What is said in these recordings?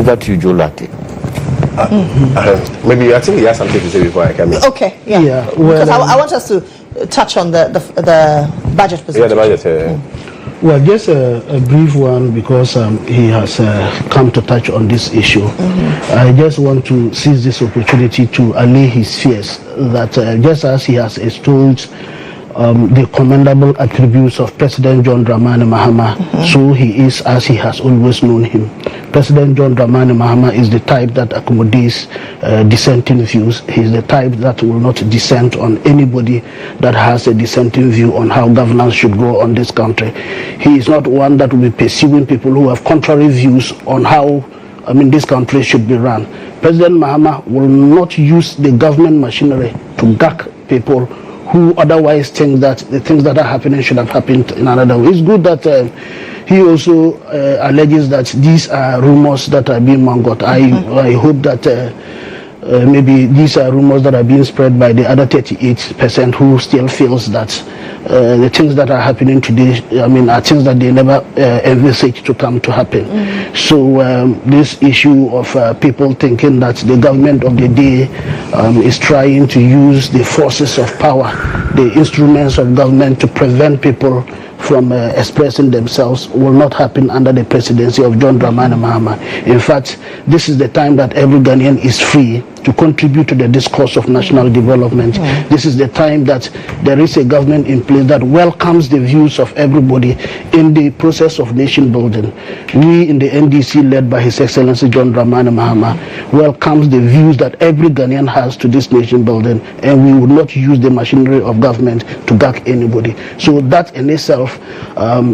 Over to you, GHOne. Maybe I think he has something to say before I come in. Okay, yeah. Well, because I want us to touch on the budget position. Yeah, the budget. Well, just a brief one, because he has come to touch on this issue. I just want to seize this opportunity to allay his fears that just as he has extolled the commendable attributes of President John Dramani Mahama, so he is as he has always known him. President John Dramani Mahama is the type that accommodates dissenting views. He is the type that will not dissent on anybody that has a dissenting view on how governance should go on this country. He is not one that will be pursuing people who have contrary views on how this country should be run. President Mahama will not use the government machinery to gag people who otherwise think that the things that are happening should have happened in another way. It's good that he also alleges that these are rumors that are being mangled. I hope that maybe these are rumors that are being spread by the other 38% who still feels that the things that are happening today, are things that they never envisaged to come to happen. So this issue of people thinking that the government of the day is trying to use the forces of power, the instruments of government to prevent people from expressing themselves will not happen under the presidency of John Dramani Mahama. In fact, this is the time that every Ghanaian is free to contribute to the discourse of national development. This is the time that there is a government in place that welcomes the views of everybody in the process of nation building. We in the NDC, led by His Excellency John Dramani Mahama, welcomes the views that every Ghanaian has to this nation building, and we will not use the machinery of government to gag anybody. So that in itself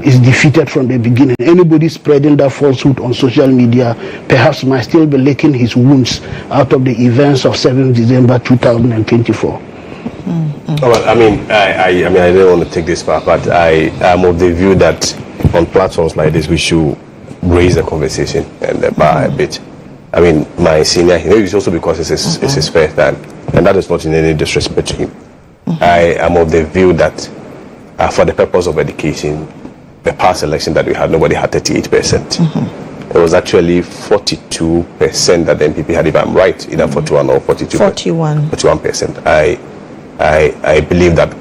is defeated from the beginning. Anybody spreading that falsehood on social media perhaps might still be licking his wounds out of the events of 7th December 2024. Well, I don't want to take this far, but I am of the view that on platforms like this we should raise the conversation and the bar a bit. My senior, maybe it's also because it's his first time, and that is not in any disrespect to him. I am of the view that for the purpose of education, the past election that we had, nobody had 38%. It was actually 42% that the MPP had, if I'm right, either 41 or 42. 41%. I believe that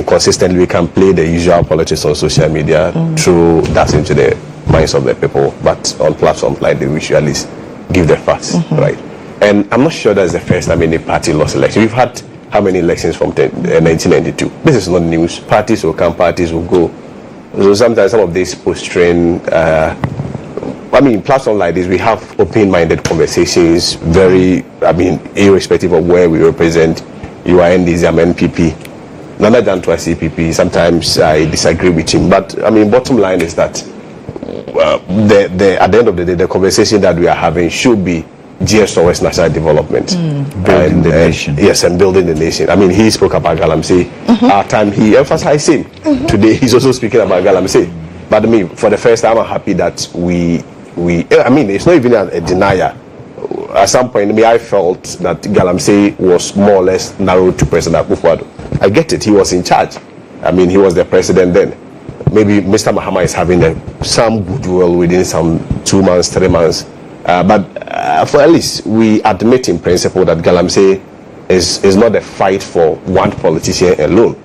consistently we can play the usual politics on social media, through that into the minds of the people, but on platforms like this, we should at least give the facts, right? And I'm not sure that's the first time any party lost election. We've had how many elections from 1992? This is not news. Parties will come, parties will go. So sometimes some of these post-train, platforms like this, we have open-minded conversations, irrespective of where we represent. You are NDC, I'm NPP. Nana Danquah CPP, sometimes I disagree with him. But, bottom line is that at the end of the day, the conversation that we are having should be geared towards national development. Building the nation. Yes, and building the nation. He spoke about Galamsey. Our time, he emphasized him. Today, he's also speaking about Galamsey. But for the first time, I'm happy that it's not even a denier. At some point, I felt that Galamsey was more or less narrowed to President Akufo-Addo. I get it, he was in charge. He was the president then. Maybe Mr. Mohammed is having some goodwill within some 2 months, 3 months. But for at least, we admit in principle that Galamsey is not a fight for one politician alone.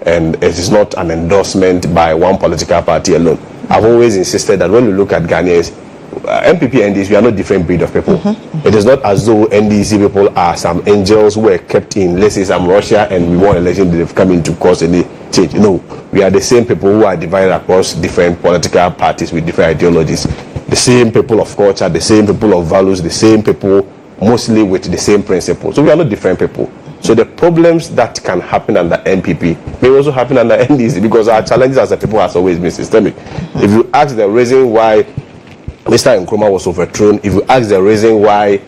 And it is not an endorsement by one political party alone. I've always insisted that when we look at Ghanaians, MPP and NDC, we are not different breed of people. It is not as though NDC people are some angels who were kept in, let's say, some Russia, and we won election, they've come in to cause any change. No, we are the same people who are divided across different political parties with different ideologies. The same people of culture, the same people of values, the same people mostly with the same principles. So we are not different people. So the problems that can happen under MPP may also happen under NDC, because our challenges as a people has always been systemic. If you ask the reason why Mr. Nkrumah was overthrown, if you ask the reason why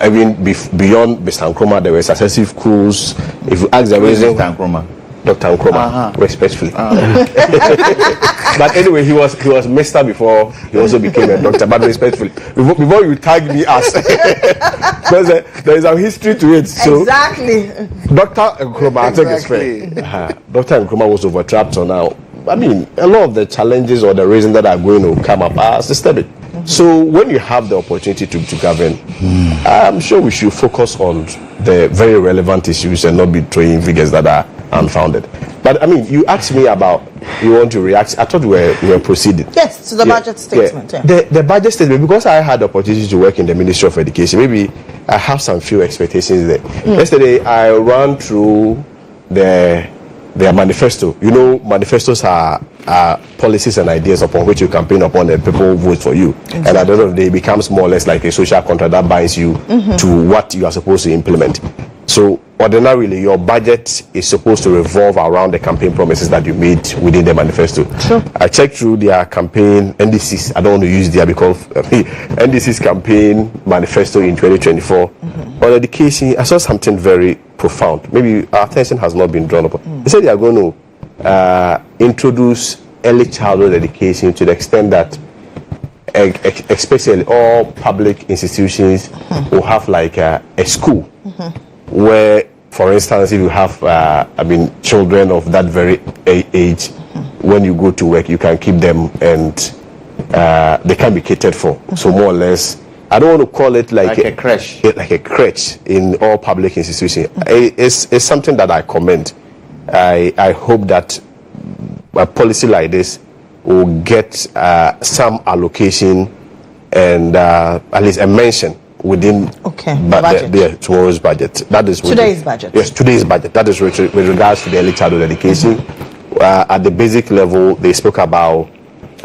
even beyond Mr. Nkrumah there were successive coups, if you ask the reason Dr. Nkrumah, respectfully. But anyway, he was Mr. before he also became a doctor, but respectfully. Before you tag me as, because there is a history to it. So exactly. Dr. Nkrumah, I think it's fair. Dr. Nkrumah was overtrapped, so now, a lot of the challenges or the reasons that are going to come up are systemic. So when you have the opportunity to govern, I'm sure we should focus on the very relevant issues and not be throwing figures that are unfounded. But I mean, you asked me about, you want to react. I thought we were proceeding. Yes, to the budget statement. Yeah. The budget statement, because I had the opportunity to work in the Ministry of Education, maybe I have some few expectations there. Yesterday, I ran through their manifesto. You know, manifestos are policies and ideas upon which you campaign upon and people vote for you. Exactly. And at the end of the day, it becomes more or less like a social contract that binds you to what you are supposed to implement. So ordinarily, your budget is supposed to revolve around the campaign promises that you made within the manifesto. Sure. I checked through their campaign, NDC's, I don't want to use their because NDC's campaign manifesto in 2024. On education, I saw something very profound. Maybe our attention has not been drawn upon. They said they are going to introduce early childhood education to the extent that especially all public institutions will have like a school where, for instance, if you have children of that very age, when you go to work, you can keep them and they can be catered for. So more or less, I don't want to call it like a crèche. Like a crèche in all public institutions. It's something that I commend. I hope that a policy like this will get some allocation and at least a mention within tomorrow's budget. That is today's budget. Yes, today's budget. That is with regards to the early childhood education. At the basic level, they spoke about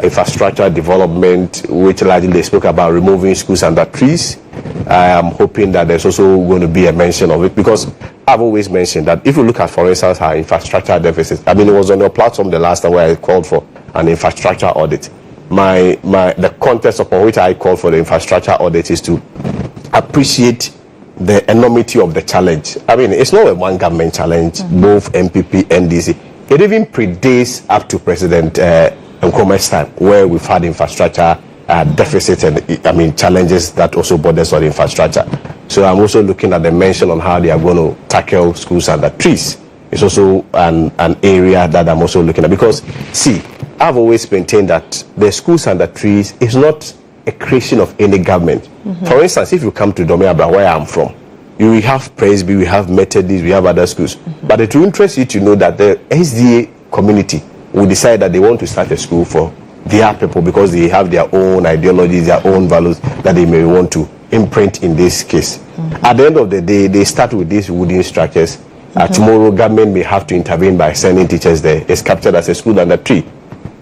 infrastructure development, which largely they spoke about removing schools under trees. I am hoping that there's also going to be a mention of it, because I've always mentioned that if you look at, for instance, our infrastructure deficit, I mean, it was on your platform the last time where I called for an infrastructure audit. The context upon which I called for the infrastructure audit is to appreciate the enormity of the challenge. I mean, it's not a one government challenge, both MPP, NDC. It even predates up to President Nkrumah's time, where we've had infrastructure deficits and challenges that also borders on infrastructure. So I'm also looking at the mention on how they are going to tackle schools under trees. It's also an area that I'm also looking at, because see, I've always maintained that the schools under trees is not a creation of any government. For instance, if you come to Domiabra, where I'm from, you have Presby, we have Methodist, we have other schools. But it will interest you to know that the SDA community will decide that they want to start a school for their people because they have their own ideologies, their own values that they may want to imprint in this case. At the end of the day, they start with these wooden structures. Tomorrow, government may have to intervene by sending teachers there. It's captured as a school under tree.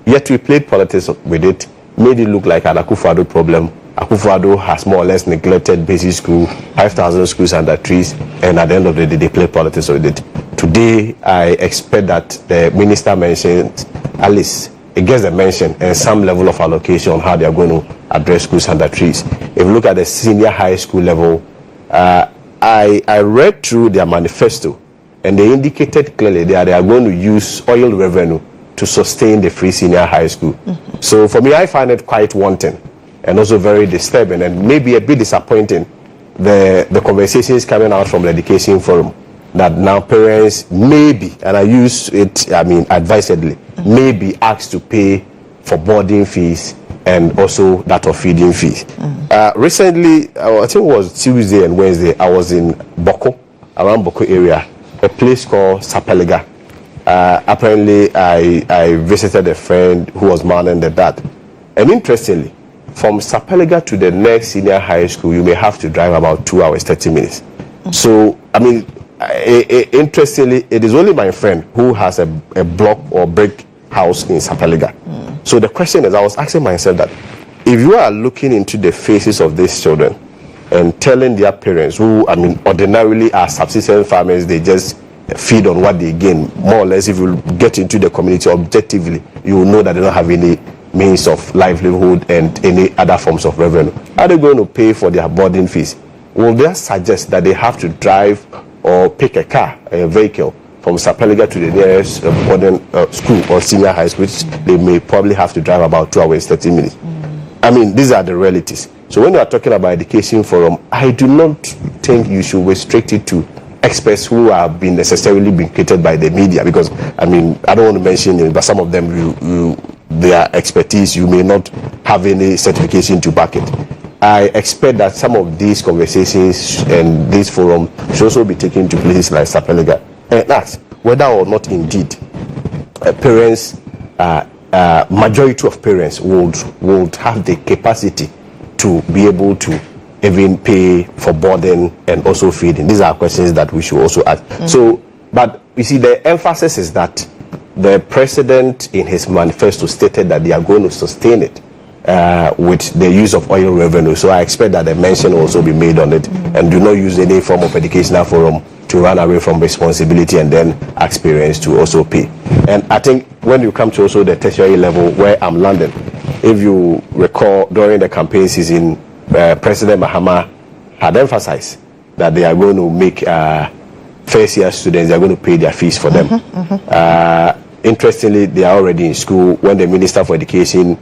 Yet we played politics with it, made it look like an Akufo-Addo problem. Akufo-Addo has more or less neglected basic school, 5,000 schools under trees, and at the end of the day, they play politics with it. Today, I expect that the minister mentioned, at least it gets a mention and some level of allocation on how they are going to address schools under trees. If you look at the senior high school level, I read through their manifesto, and they indicated clearly that they are going to use oil revenue to sustain the free senior high school. So for me, I find it quite wanting and also very disturbing and maybe a bit disappointing, the conversations coming out from the education forum, that now parents may be, and I use it, advisedly, may be asked to pay for boarding fees and also that of feeding fees. Recently, I think it was Tuesday and Wednesday, I was in Boko, around Boko area, a place called Sapeliga. Apparently, I visited a friend who was manning the dad. And interestingly, from Sapeliga to the next senior high school, you may have to drive about 2 hours, 30 minutes. So, interestingly, it is only my friend who has a block or brick house in Sapeliga. So the question is, I was asking myself that if you are looking into the faces of these children and telling their parents, who ordinarily are subsistence farmers, they just feed on what they gain, more or less, if you get into the community objectively, you will know that they don't have any means of livelihood and any other forms of revenue. Are they going to pay for their boarding fees? Will they suggest that they have to drive or pick a car, a vehicle, from Sapeliga to the nearest boarding school or senior high school, which they may probably have to drive about 2 hours, 30 minutes? These are the realities. So when you are talking about education forum, I do not think you should restrict it to experts who have been necessarily been created by the media, because I don't want to mention it, but some of them their expertise, you may not have any certification to back it. I expect that some of these conversations and this forum should also be taken to places like Sapeliga and ask whether or not indeed parents, majority of parents would have the capacity to be able to even pay for boarding and also feeding. These are questions that we should also ask. So, but you see, the emphasis is that the president in his manifesto stated that they are going to sustain it with the use of oil revenue. So I expect that a mention will also be made on it, and do not use any form of educational forum to run away from responsibility and then ask parents to also pay. And I think when you come to also the tertiary level where I'm landing, if you recall during the campaign season, President Mohammed had emphasized that they are going to make first year students, they are going to pay their fees for them. Interestingly, they are already in school. When the Minister for Education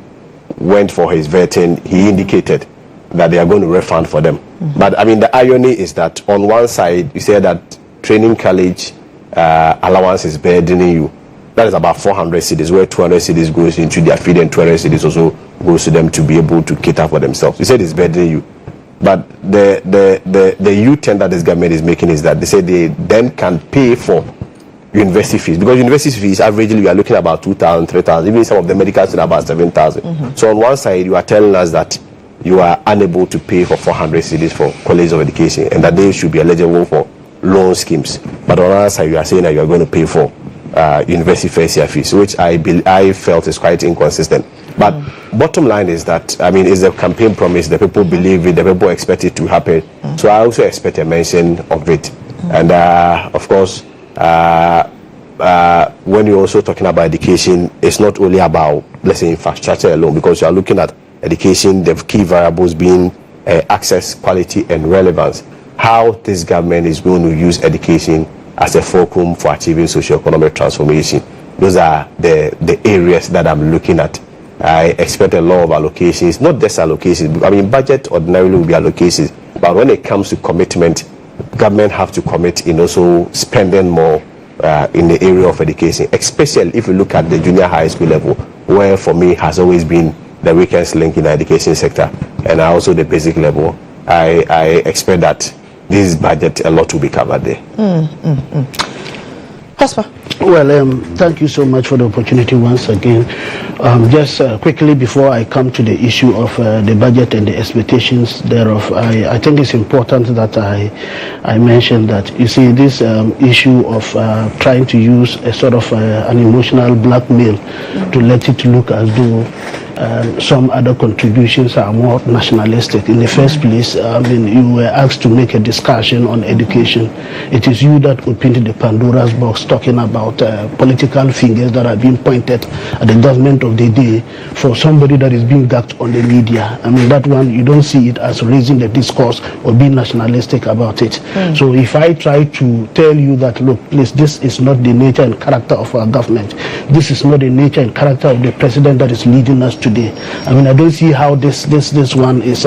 went for his vetting, he indicated that they are going to refund for them. But I mean, the irony is that on one side, you say that training college allowance is burdening you. That is about 400 cedis, where 200 cedis goes into their feed and 200 cedis also goes to them to be able to cater for themselves. You said it's burdening you. But the U-turn that this government is making is that they say they then can pay for university fees, because university fees averagely we are looking at about 2,000, 3,000, even some of the medical students about 7,000. So on one side you are telling us that you are unable to pay for 400 cedis for College of Education and that they should be eligible for loan schemes. But on the other side you are saying that you are going to pay for university first year fees, which I felt is quite inconsistent. But bottom line is that, I mean, it's a campaign promise. The people believe it, the people expect it to happen. So I also expect a mention of it. And of course, when you're also talking about education, it's not only about, let's say, infrastructure alone, because you are looking at education, the key variables being access, quality, and relevance. How this government is going to use education as a fulcrum for achieving socio-economic transformation. Those are the areas that I'm looking at. I expect a lot of allocations, not just allocations. I mean, budget ordinarily will be allocations, but when it comes to commitment, government have to commit in also spending more in the area of education, especially if you look at the junior high school level, where for me has always been the weakest link in the education sector, and also the basic level. I expect that this budget, a lot will be covered there. Prosper. Well, thank you so much for the opportunity once again. Just quickly before I come to the issue of the budget and the expectations thereof, I think it's important that I mention that, you see, this issue of trying to use a sort of an emotional blackmail to let it look as though some other contributions are more nationalistic. In the first place, I mean, you were asked to make a discussion on education. It is you that opened the Pandora's box, talking about political fingers that are being pointed at the government of the day for somebody that is being gagged on the media. I mean, that one, you don't see it as raising the discourse or being nationalistic about it. So if I try to tell you that, look, please, this is not the nature and character of our government, this is not the nature and character of the president that is leading us today. I mean, I don't see how this one is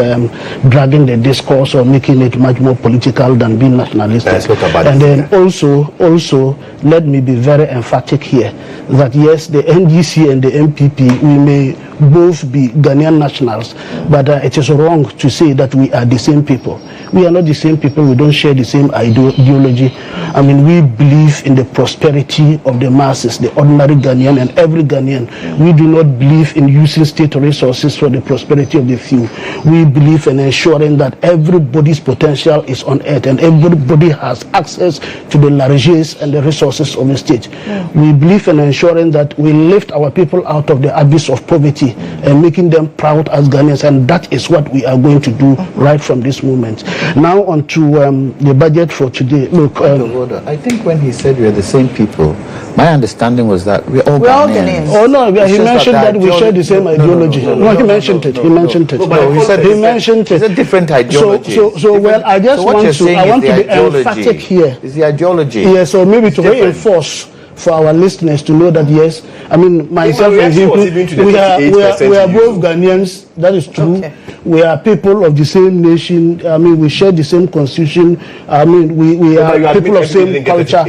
dragging the discourse or making it much more political than being nationalistic. And then also, let me be very emphatic here that yes, the NDC and the MPP, we may both be Ghanaian nationals, but it is wrong to say that we are the same people. We are not the same people. We don't share the same ideology. I mean, we believe in the prosperity of the masses, the ordinary Ghanaian and every Ghanaian. We do not believe in using state resources for the prosperity of the few. We believe in ensuring that everybody's potential is on earth and everybody has access to the largesse and the resources of the state. We believe in ensuring that we lift our people out of the abyss of poverty and making them proud as Ghanaians, and that is what we are going to do right from this moment. Now on to the budget for today. Look, I think when he said we are the same people, my understanding was that we're all Ghanaians. Oh no, he mentioned that we share the same ideology. No, he mentioned it. He mentioned it. No, he said he mentioned it. It's a different ideology. So well, I just want to be emphatic here. It's the ideology. Yeah, so maybe to reinforce for our listeners to know that yes, I mean myself and him, we are both Ghanaians. That is true. Okay. we are people of the same nation. I mean, we share the same constitution. I mean, we are people of same culture.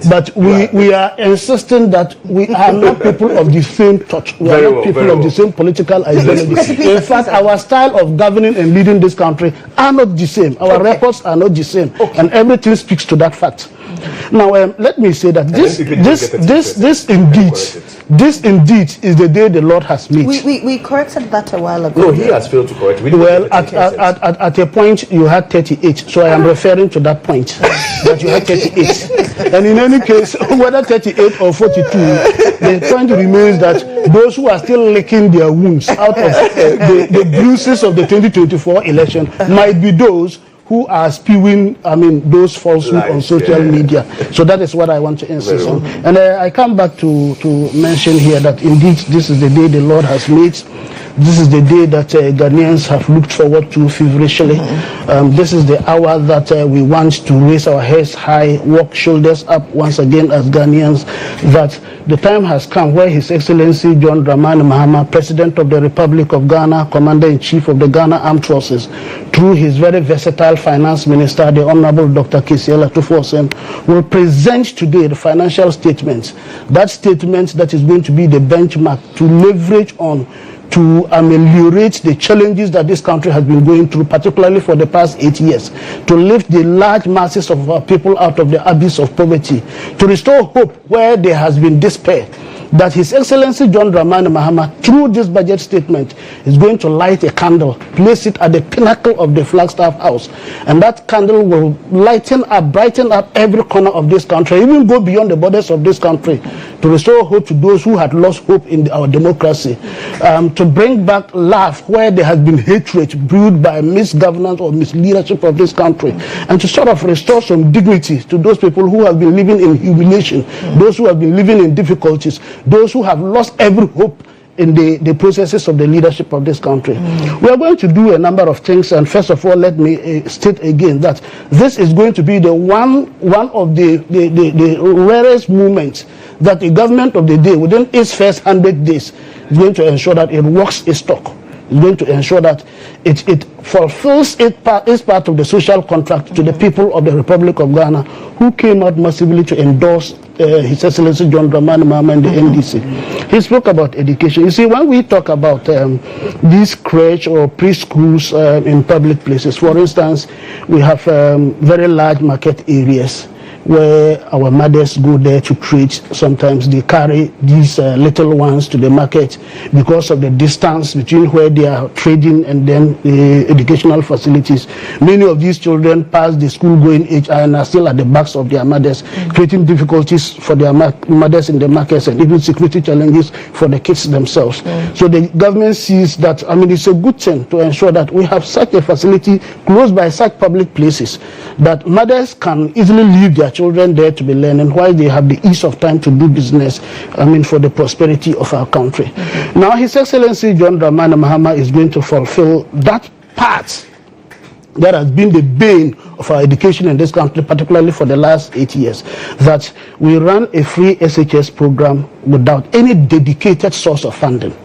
But we are insisting that we are not people of the same thought. We are not people of the same political ideology. In fact, our style of governing and leading this country are not the same. Our records are not the same. And everything speaks to that fact. Now, let me say that this indeed is the day the Lord has made. We corrected that a while ago. No, he has failed to correct. Well, at a point you had 38, so I am referring to that point that you had 38. And in any case, whether 38 or 42, the point remains that those who are still licking their wounds out of the bruises of the 2024 election might be those who are spewing, I mean, those falsehoods on social media. So that is what I want to insist on. And I come back to mention here that indeed this is the day the Lord has made. This is the day that Ghanaians have looked forward to feverishly. This is the hour that we want to raise our heads high, walk shoulders up once again as Ghanaians, that the time has come where His Excellency GHOne Dramani Mahama, President of the Republic of Ghana, Commander-in-Chief of the Ghana Armed Forces, through his very versatile Finance Minister, the Honorable Dr. Akufo-Addo, will present today the financial statement. That statement that is going to be the benchmark to leverage on to ameliorate the challenges that this country has been going through, particularly for the past 8 years, to lift the large masses of our people out of the abyss of poverty, to restore hope where there has been despair. That His Excellency GHOne Dramani Mahama, through this budget statement, is going to light a candle, place it at the pinnacle of the Flagstaff House, and that candle will lighten up, brighten up every corner of this country, even go beyond the borders of this country, to restore hope to those who had lost hope in our democracy, to bring back love where there has been hatred brewed by misgovernance or misleadership of this country, and to sort of restore some dignity to those people who have been living in humiliation, those who have been living in difficulties, those who have lost every hope in the processes of the leadership of this country. We are going to do a number of things, and first of all, let me state again that this is going to be the one of the rarest moments that the government of the day, within its first 100 days, is going to ensure that it walks its talk. It's going to ensure that it fulfills its part of the social contract to the people of the Republic of Ghana, who came out massively to endorse His Excellency GHOne Dramani Mahama and the NDC. He spoke about education. You see, when we talk about these crèche or preschools in public places, for instance, we have very large market areas where our mothers go there to trade. Sometimes they carry these little ones to the market because of the distance between where they are trading and then the educational facilities. Many of these children pass the school-going age and are still at the backs of their mothers, creating difficulties for their mothers in the markets and even security challenges for the kids themselves. So the government sees that, I mean, it's a good thing to ensure that we have such a facility close by such public places that mothers can easily leave their children there to be learning while they have the ease of time to do business, I mean, for the prosperity of our country. Now, His Excellency GHOne Dramani Mahama is going to fulfill that part that has been the bane of our education in this country, particularly for the last 8 years, that we run a free SHS program without any dedicated source of funding.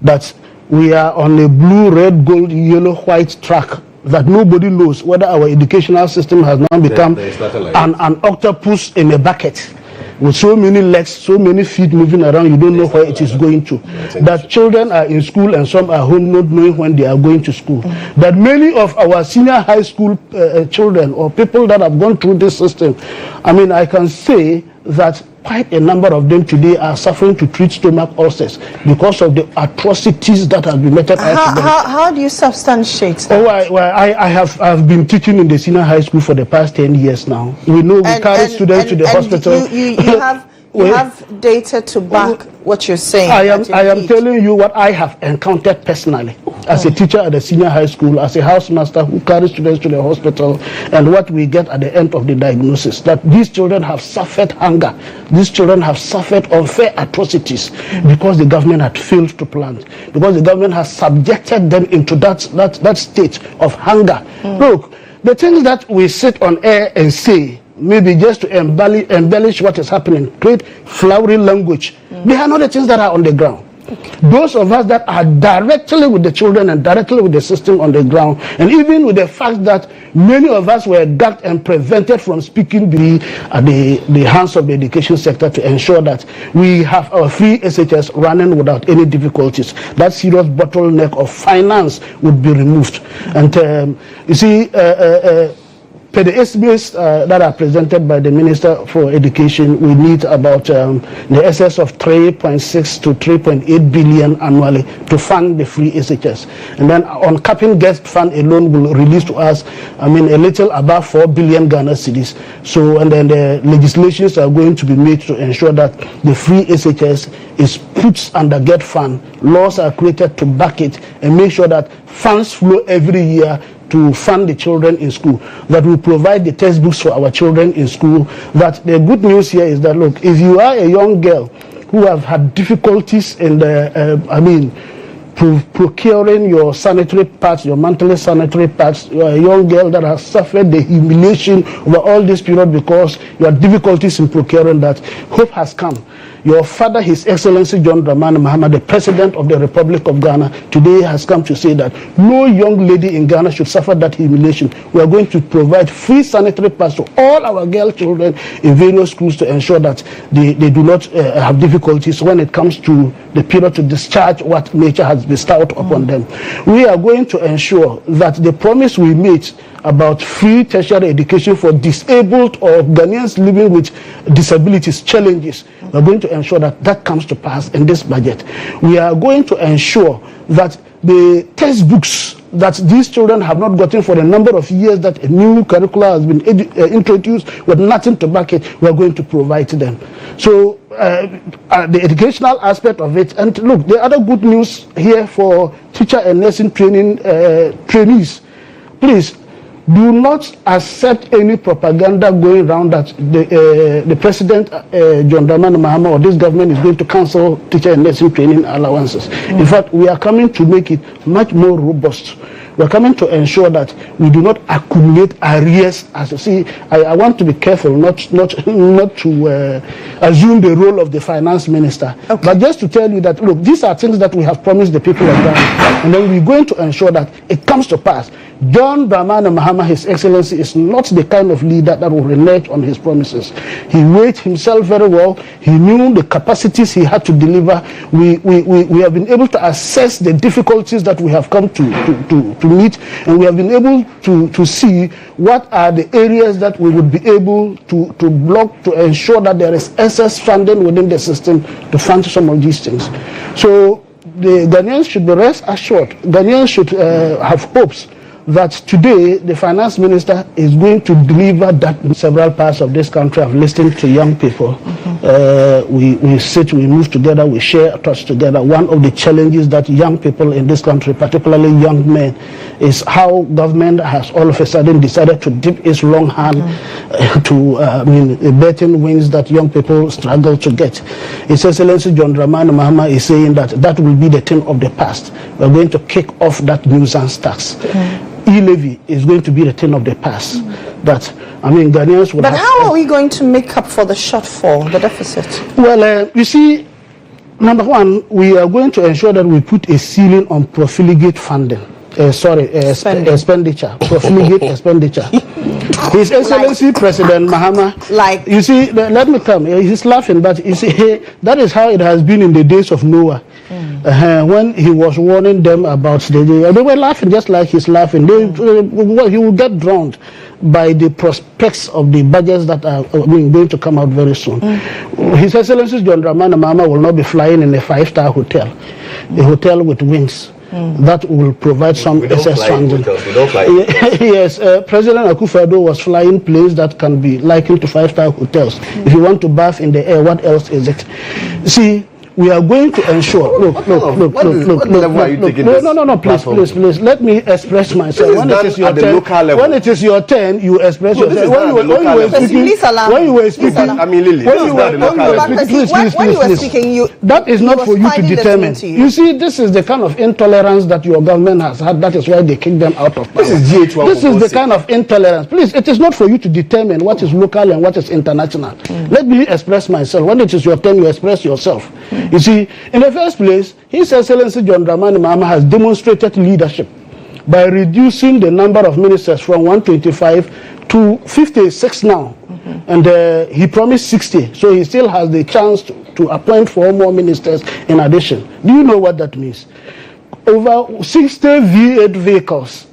That we are on a blue, red, gold, yellow, white track that nobody knows whether our educational system has now become an octopus in a bucket with so many legs, so many feet moving around, you don't know where it is going to. That children are in school and some are home not knowing when they are going to school. That many of our senior high school children or people that have gone through this system, I mean, I can say that quite a number of them today are suffering to treat stomach ulcers because of the atrocities that have been meted out to them. How do you substantiate that? I've been teaching in the senior high school for the past 10 years now. We know we carry students to the hospital. You have data to back what you're saying. I am telling you what I have encountered personally as a teacher at the senior high school, as a housemaster who carries students to the hospital, and what we get at the end of the diagnosis, that these children have suffered hunger. These children have suffered unfair atrocities because the government had failed to plan, because the government has subjected them into that state of hunger. Look, the things that we sit on air and say, maybe just to embellish what is happening, create flowery language. They are not the things that are on the ground. Those of us that are directly with the children and directly with the system on the ground, and even with the fact that many of us were gagged and prevented from speaking at the hands of the education sector to ensure that we have our free SHS running without any difficulties. That serious bottleneck of finance would be removed. And you see, per the estimates that are presented by the Minister for Education, we need about the excess of 3.6 to 3.8 billion annually to fund the free SHS. And then on capping guest fund alone will release to us, a little above 4 billion Ghana cedis. So, and then the legislations are going to be made to ensure that the free SHS is put under get fund. Laws are created to back it and make sure that funds flow every year to fund the children in school, that we provide the textbooks for our children in school. That the good news here is that, look, if you are a young girl who have had difficulties in procuring your sanitary pads, your monthly sanitary pads, you are a young girl that has suffered the humiliation over all this period because you have difficulties in procuring that, hope has come. Your father, His Excellency GHOne Dramani Mohammed, the President of the Republic of Ghana, today has come to say that no young lady in Ghana should suffer that humiliation. We are going to provide free sanitary pads to all our girl children in various schools to ensure that they do not have difficulties when it comes to the period to discharge what nature has bestowed upon them. We are going to ensure that the promise we made about free tertiary education for disabled or Ghanaians living with disabilities, challenges, we are going to ensure that that comes to pass in this budget. We are going to ensure that the textbooks that these children have not gotten for a number of years, that a new curricula has been introduced with nothing to back it, we are going to provide to them. So the educational aspect of it, and look, the other good news here for teacher and nursing training trainees, please do not accept any propaganda going around that the President, GHOne Dramani Mohammed, or this government is going to cancel teacher and nursing training allowances. In fact, we are coming to make it much more robust. We are coming to ensure that we do not accumulate arrears. As you see, I want to be careful not to assume the role of the finance minister. Okay. But just to tell you that, look, these are things that we have promised the people of Ghana, and then we're going to ensure that it comes to pass. GHOne Dramani Mohammed, His Excellency, is not the kind of leader that will renege on his promises. He weighed himself very well. He knew the capacities he had to deliver. We have been able to assess the difficulties that we have come to meet, and we have been able to see what are the areas that we would be able to block to ensure that there is excess funding within the system to fund some of these things. So the Ghanaians should be rest assured. Ghanaians should have hopes that today the finance minister is going to deliver that. Several parts of this country have listened to young people. We sit, we move together, we share thoughts together. One of the challenges that young people in this country, particularly young men, is how government has all of a sudden decided to dip its long hand to betting wings that young people struggle to get. His Excellency GHOne Dramani Mohammed is saying that that will be the thing of the past. We're going to kick off that nuisance tax. E-levy is going to be the thing of the past. That, Ghanaians would. But how are we going to make up for the shortfall, the deficit? Well, you see, number one, we are going to ensure that we put a ceiling on profligate funding. Expenditure. Profligate expenditure. His Excellency President Mohammed, you see, let me come. He's laughing, but you see, that is how it has been in the days of Noah. When he was warning them about they were laughing just like he's laughing. He will get drowned by the prospects of the budgets that are going to come out very soon. His Excellency GHOne Dramani Mohammed will not be flying in a 5-star hotel, a hotel with wings. That will provide some excess funding. Yes, President Akufo-Addo was flying planes that can be likened to 5-star hotels. If you want to bath in the air, what else is it? See, we are going to ensure. Look. Please. Let me express myself. When it is your turn, you express yourself. When you were speaking, that is not for you to determine. You see, this is the kind of intolerance that your government has had. That is why they kicked them out of power. This is the kind of intolerance. Please, it is not for you to determine what is local and what is international. Let me express myself. When it is your turn, you express yourself. You see, in the first place, His Excellency John Dramani Mahama has demonstrated leadership by reducing the number of ministers from 125 to 56 now. And he promised 60, so he still has the chance to appoint 4 more ministers in addition. Do you know what that means? Over 60 V8 vehicles.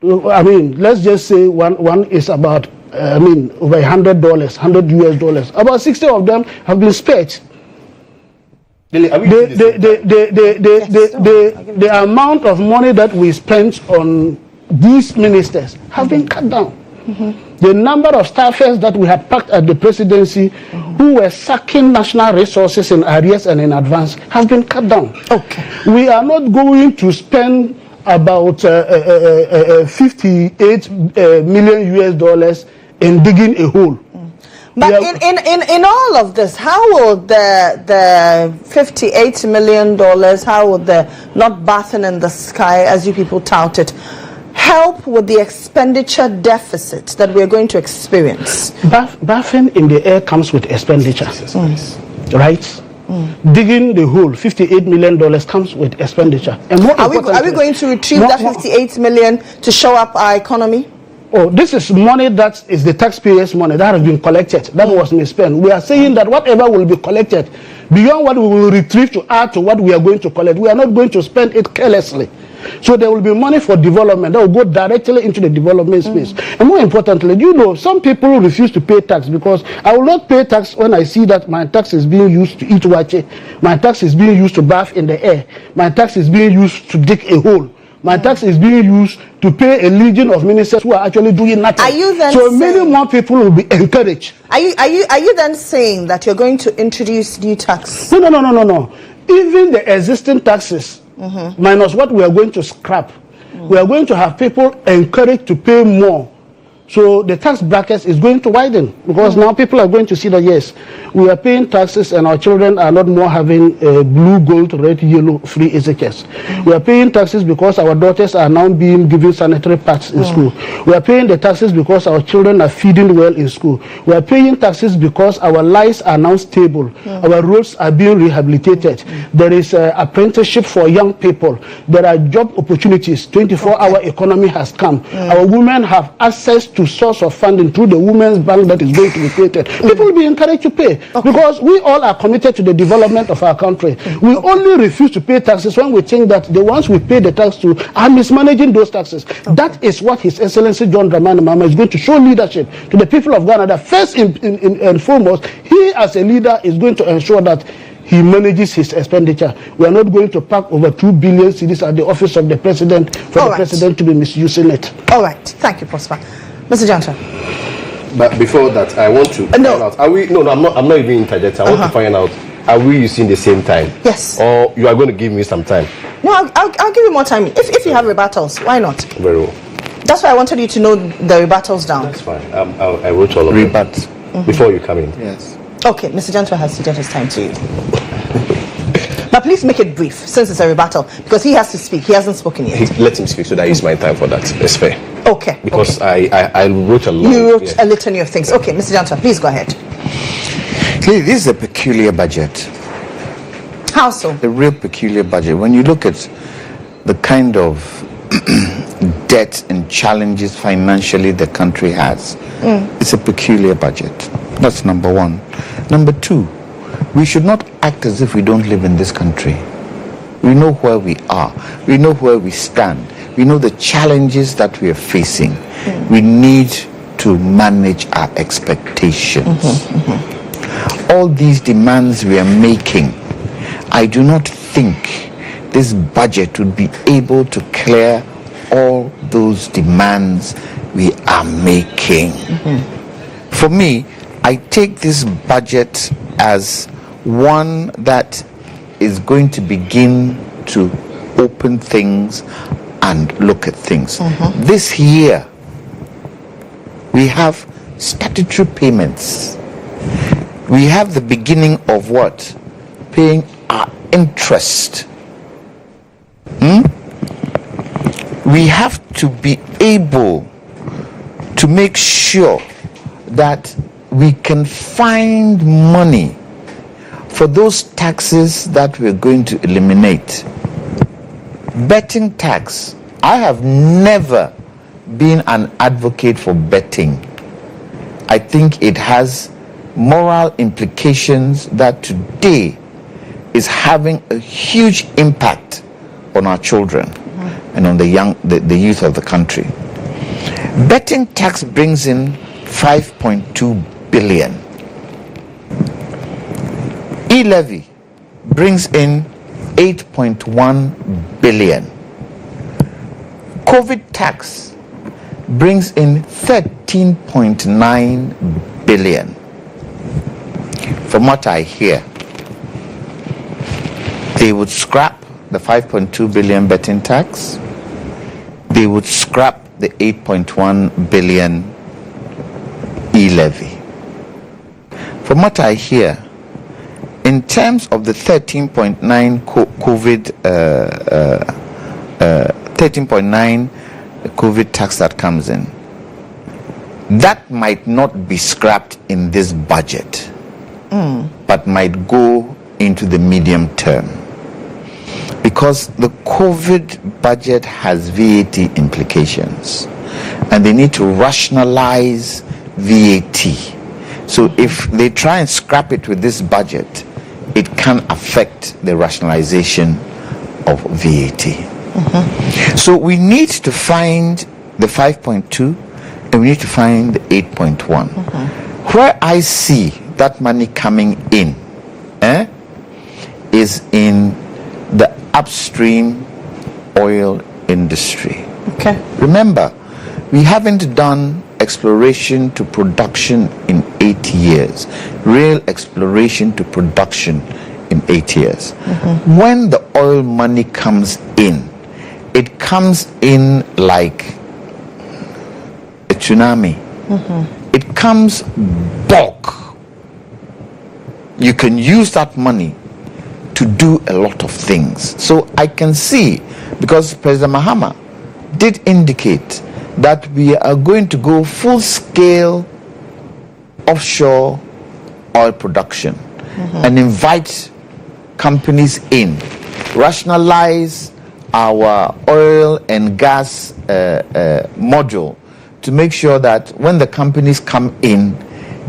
I mean, let's just say one is about, over $100, $100 US. About 60 of them have been spared. The amount of money that we spent on these ministers have been cut down. The number of staffers that we had packed at the presidency who were sucking national resources in arrears and in advance have been cut down. Okay. We are not going to spend about 58 million US in digging a hole. But in all of this, how will the $58 million, how will the not bathing in the sky, as you people tout it, help with the expenditure deficit that we're going to experience? Bathing in the air comes with expenditure, right? Digging the hole, $58 million comes with expenditure. And are we going to retrieve that $58 million to show up our economy? Oh, this is money that is the taxpayers' money that has been collected. That was misspent. We are saying that whatever will be collected, beyond what we will retrieve to add to what we are going to collect, we are not going to spend it carelessly. So there will be money for development that will go directly into the development space. And more importantly, you know, some people refuse to pay tax because I will not pay tax when I see that my tax is being used to eat wache, my tax is being used to bath in the air, my tax is being used to dig a hole. My tax is being used to pay a legion of ministers who are actually doing nothing. Are you then so saying, many more people will be encouraged. Are you then saying that you're going to introduce new tax? No. Even the existing taxes, minus what we are going to scrap, we are going to have people encouraged to pay more. So the tax brackets is going to widen because now people are going to see that yes, we are paying taxes and our children are not more having blue, gold, red, yellow free SHS. We are paying taxes because our daughters are now being given sanitary pads in school. We are paying the taxes because our children are feeding well in school. We are paying taxes because our lives are now stable. Our roads are being rehabilitated. There is apprenticeship for young people. There are job opportunities. 24-hour economy has come. Our women have access to source of funding through the women's bank that is going to be created. People will be encouraged to pay because we all are committed to the development of our country. We only refuse to pay taxes when we think that the ones we pay the tax to are mismanaging those taxes. That is what His Excellency John Dramani Mahama is going to show leadership to the people of Ghana. That first and foremost, he as a leader is going to ensure that he manages his expenditure. We are not going to pack over 2 billion cedis at the office of the president for the president to be misusing it. All right. Thank you, Prosper. Mr. Johnson. But before that, I want to find out. Are we? No, I'm not even interjecting. I want to find out. Are we using the same time? Yes. Or you are going to give me some time? No, I'll give you more time. If you have rebuttals, why not? Very well. That's why I wanted you to know the rebuttals down. That's fine. I wrote all of them before you come in. Yes. Okay, Mr. Johnson has ceded his time to you. But please make it brief, since it's a rebuttal, because he has to speak. He hasn't spoken yet. Let him speak so that it's my time for that. It's fair. Okay. Because I wrote a lot. You wrote a litany of things. Okay, Mr. Johnson, please go ahead. Clearly, this is a peculiar budget. How so? A real peculiar budget. When you look at the kind of debt and challenges financially the country has, it's a peculiar budget. That's number one. Number two, we should not act as if we don't live in this country. We know where we are. We know where we stand. We know the challenges that we are facing. We need to manage our expectations. All these demands we are making, I do not think this budget would be able to clear all those demands we are making. For me, I take this budget as one that is going to begin to open things and look at things. This year, we have statutory payments. We have the beginning of what? Paying our interest. We have to be able to make sure that we can find money for those taxes that we're going to eliminate. Betting tax. I have never been an advocate for betting. I think it has moral implications that today is having a huge impact on our children and on the youth of the country. Betting tax brings in 5.2 billion. E-levy brings in 8.1 billion. COVID tax brings in 13.9 billion. From what I hear, they would scrap the 5.2 billion betting tax. They would scrap the 8.1 billion e-levy. From what I hear, in terms of the 13.9 COVID 13.9 COVID tax that comes in, that might not be scrapped in this budget, but might go into the medium term, because the COVID budget has VAT implications and they need to rationalize VAT. So if they try and scrap it with this budget, it can affect the rationalization of VAT. So we need to find the 5.2 and we need to find the 8.1. Where I see that money coming in is in the upstream oil industry. Okay. Remember, we haven't done exploration to production in 8 years. Real exploration to production in 8 years. When the oil money comes in, it comes in like a tsunami. It comes bulk. You can use that money to do a lot of things. So I can see, because President Mohammed did indicate that we are going to go full-scale offshore oil production and invite companies in, rationalize our oil and gas module to make sure that when the companies come in,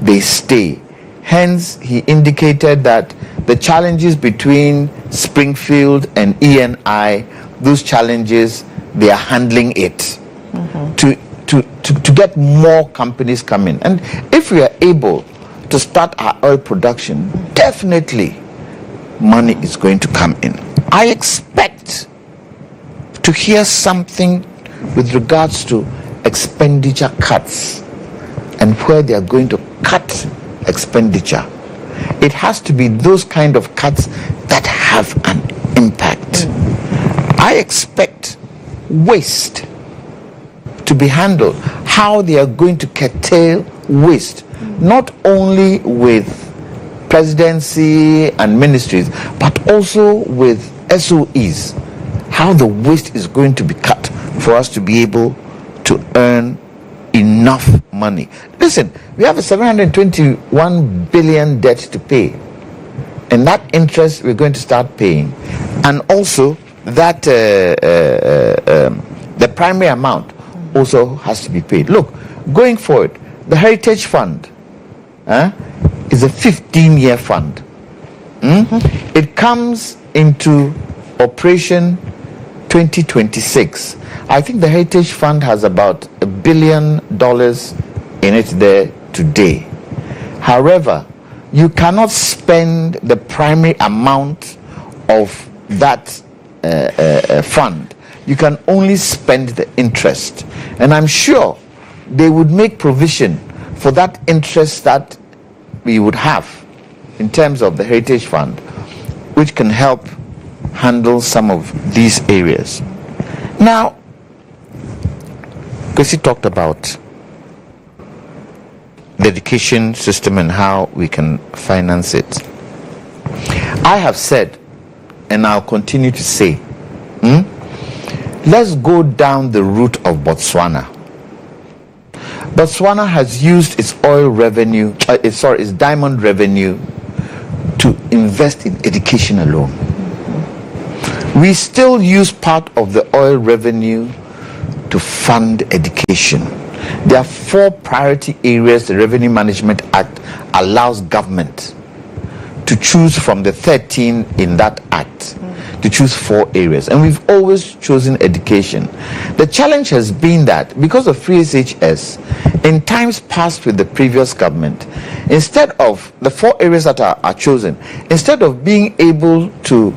they stay. Hence, he indicated that the challenges between Springfield and ENI, those challenges, they are handling it to get more companies coming. And if we are able to start our oil production, definitely money is going to come in. I expect to hear something with regards to expenditure cuts and where they are going to cut expenditure. It has to be those kind of cuts that have an impact. I expect waste to be handled, how they are going to curtail waste, not only with presidency and ministries, but also with SOEs, how the waste is going to be cut for us to be able to earn enough money. Listen, we have a 721 billion debt to pay, and that interest we're going to start paying, and also that the primary amount also has to be paid. Look, going forward, the Heritage Fund is a 15-year fund. It comes into operation 2026. I think the Heritage Fund has about $1 billion in it there today. However, you cannot spend the primary amount of that fund. You can only spend the interest. And I'm sure they would make provision for that interest that we would have in terms of the Heritage Fund, which can help handle some of these areas. Now, Kwesi talked about the education system and how we can finance it. I have said, and I'll continue to say, let's go down the route of Botswana. Botswana has used its oil revenue, its diamond revenue to invest in education alone. We still use part of the oil revenue to fund education. There are 4 priority areas the Revenue Management Act allows government to choose from the 13 in that act, to choose 4 areas. And we've always chosen education. The challenge has been that because of free SHS, in times past with the previous government, instead of the 4 areas that are chosen, instead of being able to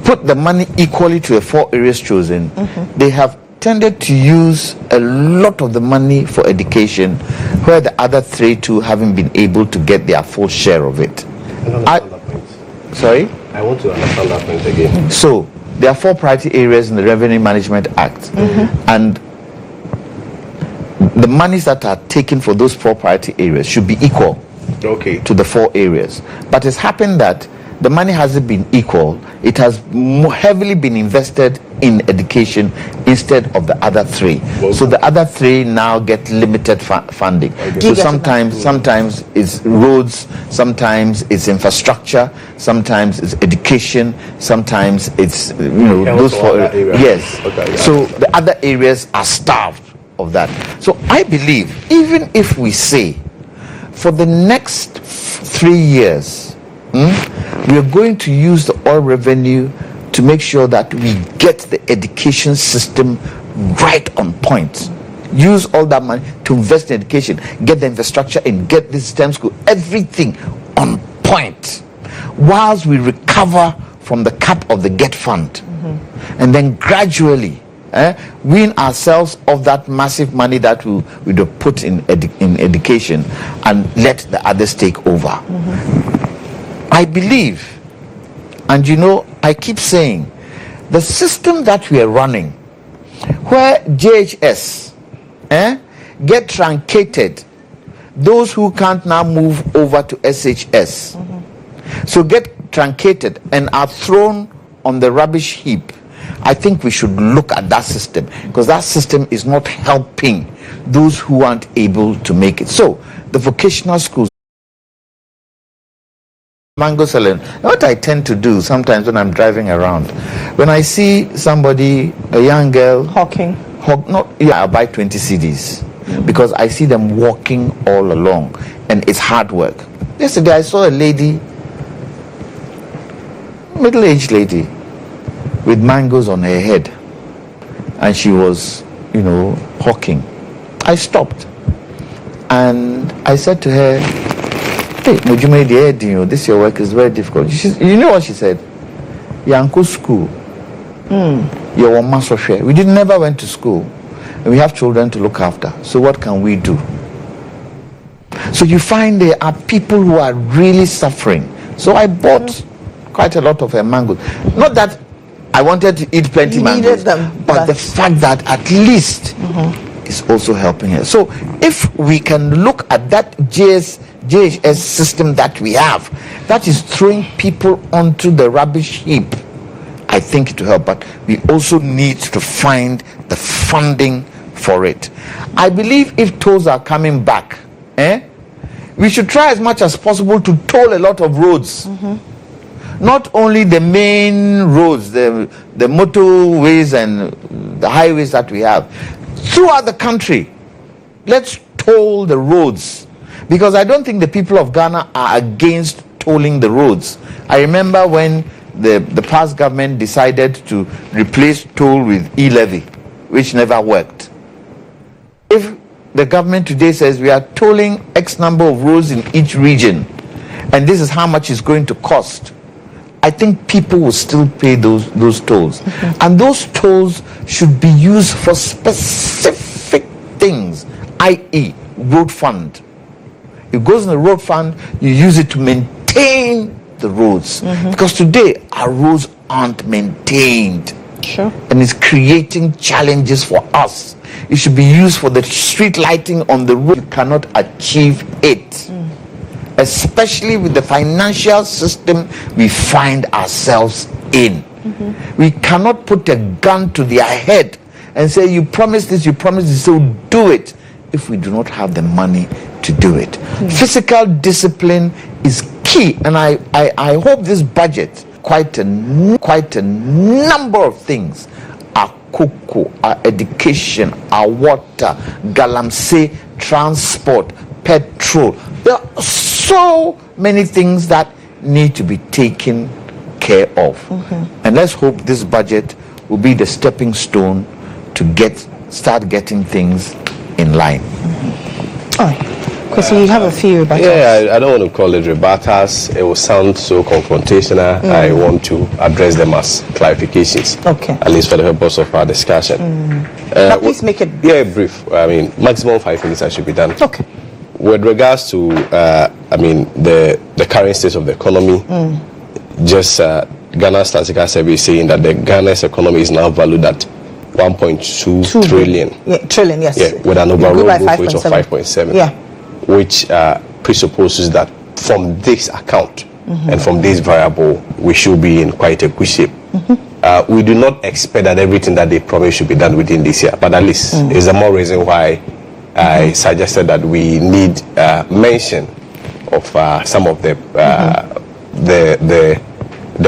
put the money equally to the 4 areas chosen, they have tended to use a lot of the money for education, where the other 3 too haven't been able to get their full share of it. Sorry? I want to understand that point again. So, there are 4 priority areas in the Revenue Management Act, and the monies that are taken for those 4 priority areas should be equal to the 4 areas. But it's happened that the money hasn't been equal. It has heavily been invested in education instead of the other 3. So the other 3 now get limited funding. So sometimes it's roads, sometimes it's infrastructure, sometimes it's education, sometimes it's those 4 areas. Yes. So the other areas are starved of that. So I believe, even if we say for the next 3 years, we are going to use the oil revenue to make sure that we get the education system right on point. Use all that money to invest in education, get the infrastructure in, get the STEM school, everything on point, whilst we recover from the cap of the GET fund. And then gradually wean ourselves of that massive money that we do put in education, and let the others take over. I believe, and I keep saying, the system that we are running, where GHS get truncated, those who can't now move over to SHS, so get truncated and are thrown on the rubbish heap. I think we should look at that system, because that system is not helping those who aren't able to make it. So the vocational schools, mango selling. What I tend to do sometimes when I'm driving around, when I see somebody, a young girl hawking, I buy 20 CDs because I see them walking all along, and it's hard work. Yesterday I saw a lady, middle-aged lady, with mangoes on her head, and she was, hawking. I stopped and I said to her, "Hey, this your work is very difficult." You know what she said? Yanko school. Your we never went to school, and we have children to look after. So what can we do? So you find there are people who are really suffering. So I bought quite a lot of her mangoes. Not that I wanted to eat plenty mangoes, but the fact that at least is also helping her. So if we can look at that JHS system that we have, that is throwing people onto the rubbish heap, I think it will help. But we also need to find the funding for it. I believe if tolls are coming back, we should try as much as possible to toll a lot of roads. Not only the main roads, the motorways and the highways that we have. Throughout the country, let's toll the roads. Because I don't think the people of Ghana are against tolling the roads. I remember when the past government decided to replace toll with e-levy, which never worked. If the government today says we are tolling X number of roads in each region, and this is how much it's going to cost, I think people will still pay those tolls. And those tolls should be used for specific things, i.e. road fund. It goes in the road fund, you use it to maintain the roads. Because today, our roads aren't maintained. Sure. And it's creating challenges for us. It should be used for the street lighting on the road. You cannot achieve it. Especially with the financial system we find ourselves in. We cannot put a gun to their head and say, you promised this, so do it, if we do not have the money to do it. Fiscal discipline is key key, and I hope this budget, quite a number of things, our cocoa, our education, our water, galamsey, transport, petrol. There are so many things that need to be taken care of. And let's hope this budget will be the stepping stone to start getting things in line. Because you have a few rebuttals. Yeah, I don't want to call it rebuttals. It will sound so confrontational. I want to address them as clarifications. Okay. At least for the purpose of our discussion. But please make it brief. Yeah, brief. I mean, maximum 5 minutes I should be done. Okay. With regards to, the current state of the economy, just Ghana Statistical Survey saying that the Ghana's economy is now valued at 1.2 trillion. Yeah, trillion, yes. Yeah, with an overall growth rate of 5.7. Yeah. Which presupposes that from this account and from this variable, we should be in quite a good shape. We do not expect that everything that they promise should be done within this year, but at least is the more reason why I suggested that we need mention of some of the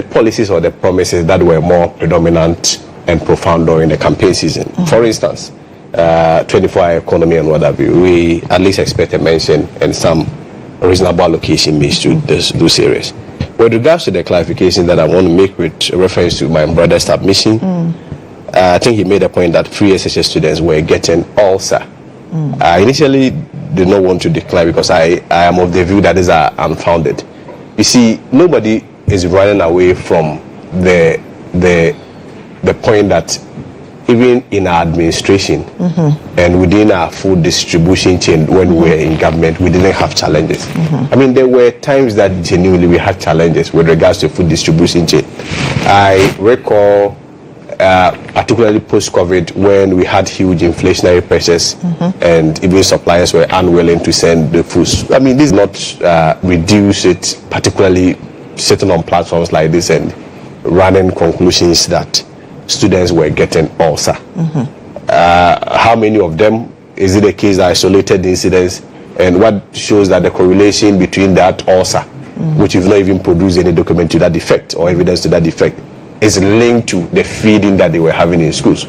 policies or the promises that were more predominant and profound during the campaign season. For instance, 24-hour economy and what have you, we at least expect a mention and some reasonable allocation made to those areas. With regards to the clarification that I want to make with reference to my brother's submission, I think he made a point that free SHS students were getting ulcer. I initially did not want to declare because I am of the view that these are unfounded. You see, nobody is running away from the point that even in our administration and within our food distribution chain, when we were in government, we didn't have challenges. I mean, there were times that genuinely we had challenges with regards to food distribution chain. I recall, particularly post-COVID, when we had huge inflationary pressures and even suppliers were unwilling to send the foods. I mean, this does not reduce it, particularly sitting on platforms like this and running conclusions that students were getting ulcer. How many of them? Is it a case of isolated incidents? And what shows that the correlation between that ulcer, which you've not even produced any document to that effect or evidence to that effect, is linked to the feeding that they were having in schools?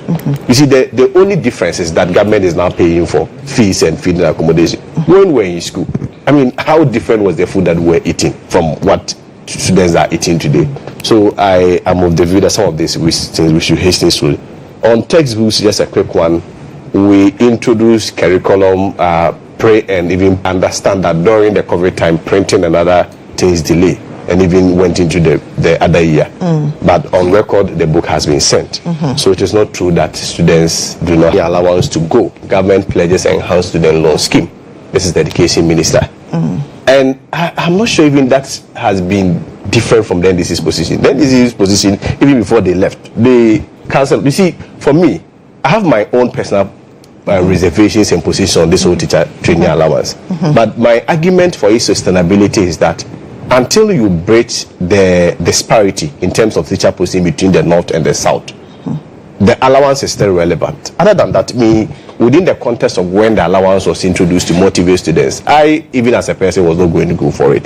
You see, the only difference is that government is now paying for fees and feeding accommodation. When we were in school, I mean, how different was the food that we were eating from what students are eating today? So I am of the view that some of these things we should hasten slowly. On textbooks, just a quick one, we introduced curriculum, pray and even understand that during the COVID time, printing and other things delay and even went into the other year. But on record, the book has been sent. So it is not true that students do not have allowance to go. Government pledges enhanced student loan scheme. This is the education minister. And I'm not sure even that has been different from the NDC's position. The NDC's position, even before they left, they cancelled. You see, for me, I have my own personal reservations and position on this whole teacher training allowance. But my argument for its sustainability is that until you bridge the disparity in terms of teacher posting between the north and the south, the allowance is still relevant. Other than that, within the context of when the allowance was introduced to motivate students, I, even as a person, was not going to go for it.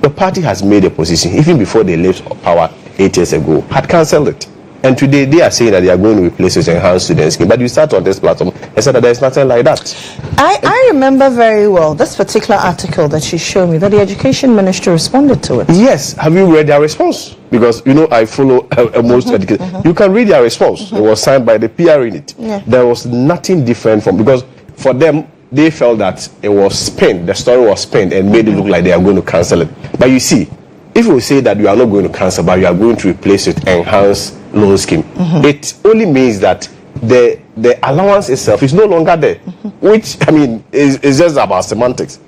The party has made a position, even before they left power 8 years ago, had cancelled it. And today they are saying that they are going to replace it with enhanced student scheme. But you start on this platform and said that there is nothing like that. I remember very well this particular article that she showed me, that the education ministry responded to it. Yes. Have you read their response? Because, I follow most education. You can read their response. It was signed by the PR unit. There was nothing different from, because for them, they felt that it was spin, the story was spin and made it look like they are going to cancel it. But you see, if you say that you are not going to cancel, but you are going to replace it with enhanced loan scheme, it only means that the allowance itself is no longer there, which, is just about semantics.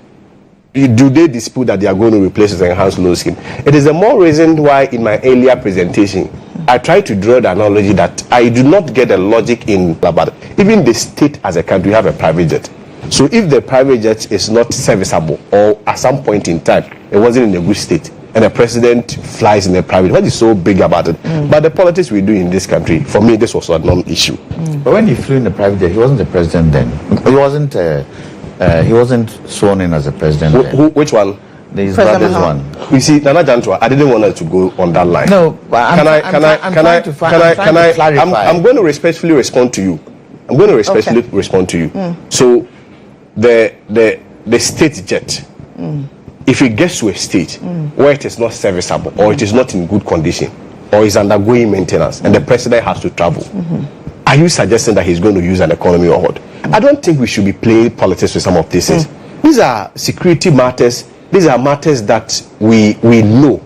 Do they dispute that they are going to replace it with enhanced loan scheme? It is the more reason why in my earlier presentation, I tried to draw the analogy that I do not get the logic in about even the state as a country have a private jet. So if the private jet is not serviceable, or at some point in time, it wasn't in a good state, and the president flies in a private, what is so big about it? But the politics we do in this country, for me, this was a non-issue. But when he flew in the private jet, he wasn't the president then. He wasn't sworn in as a president then. Which one? His President brother's Mahama. one. You see, Nana Danquah, I didn't want her to go on that line. No, but I'm trying to clarify. I'm going to respectfully respond to you. I'm going to respectfully respond to you. So, the state jet, if it gets to a state where it is not serviceable or it is not in good condition or is undergoing maintenance and the president has to travel, are you suggesting that he's going to use an economy or what? I don't think we should be playing politics with some of these things. These are security matters. These are matters that we know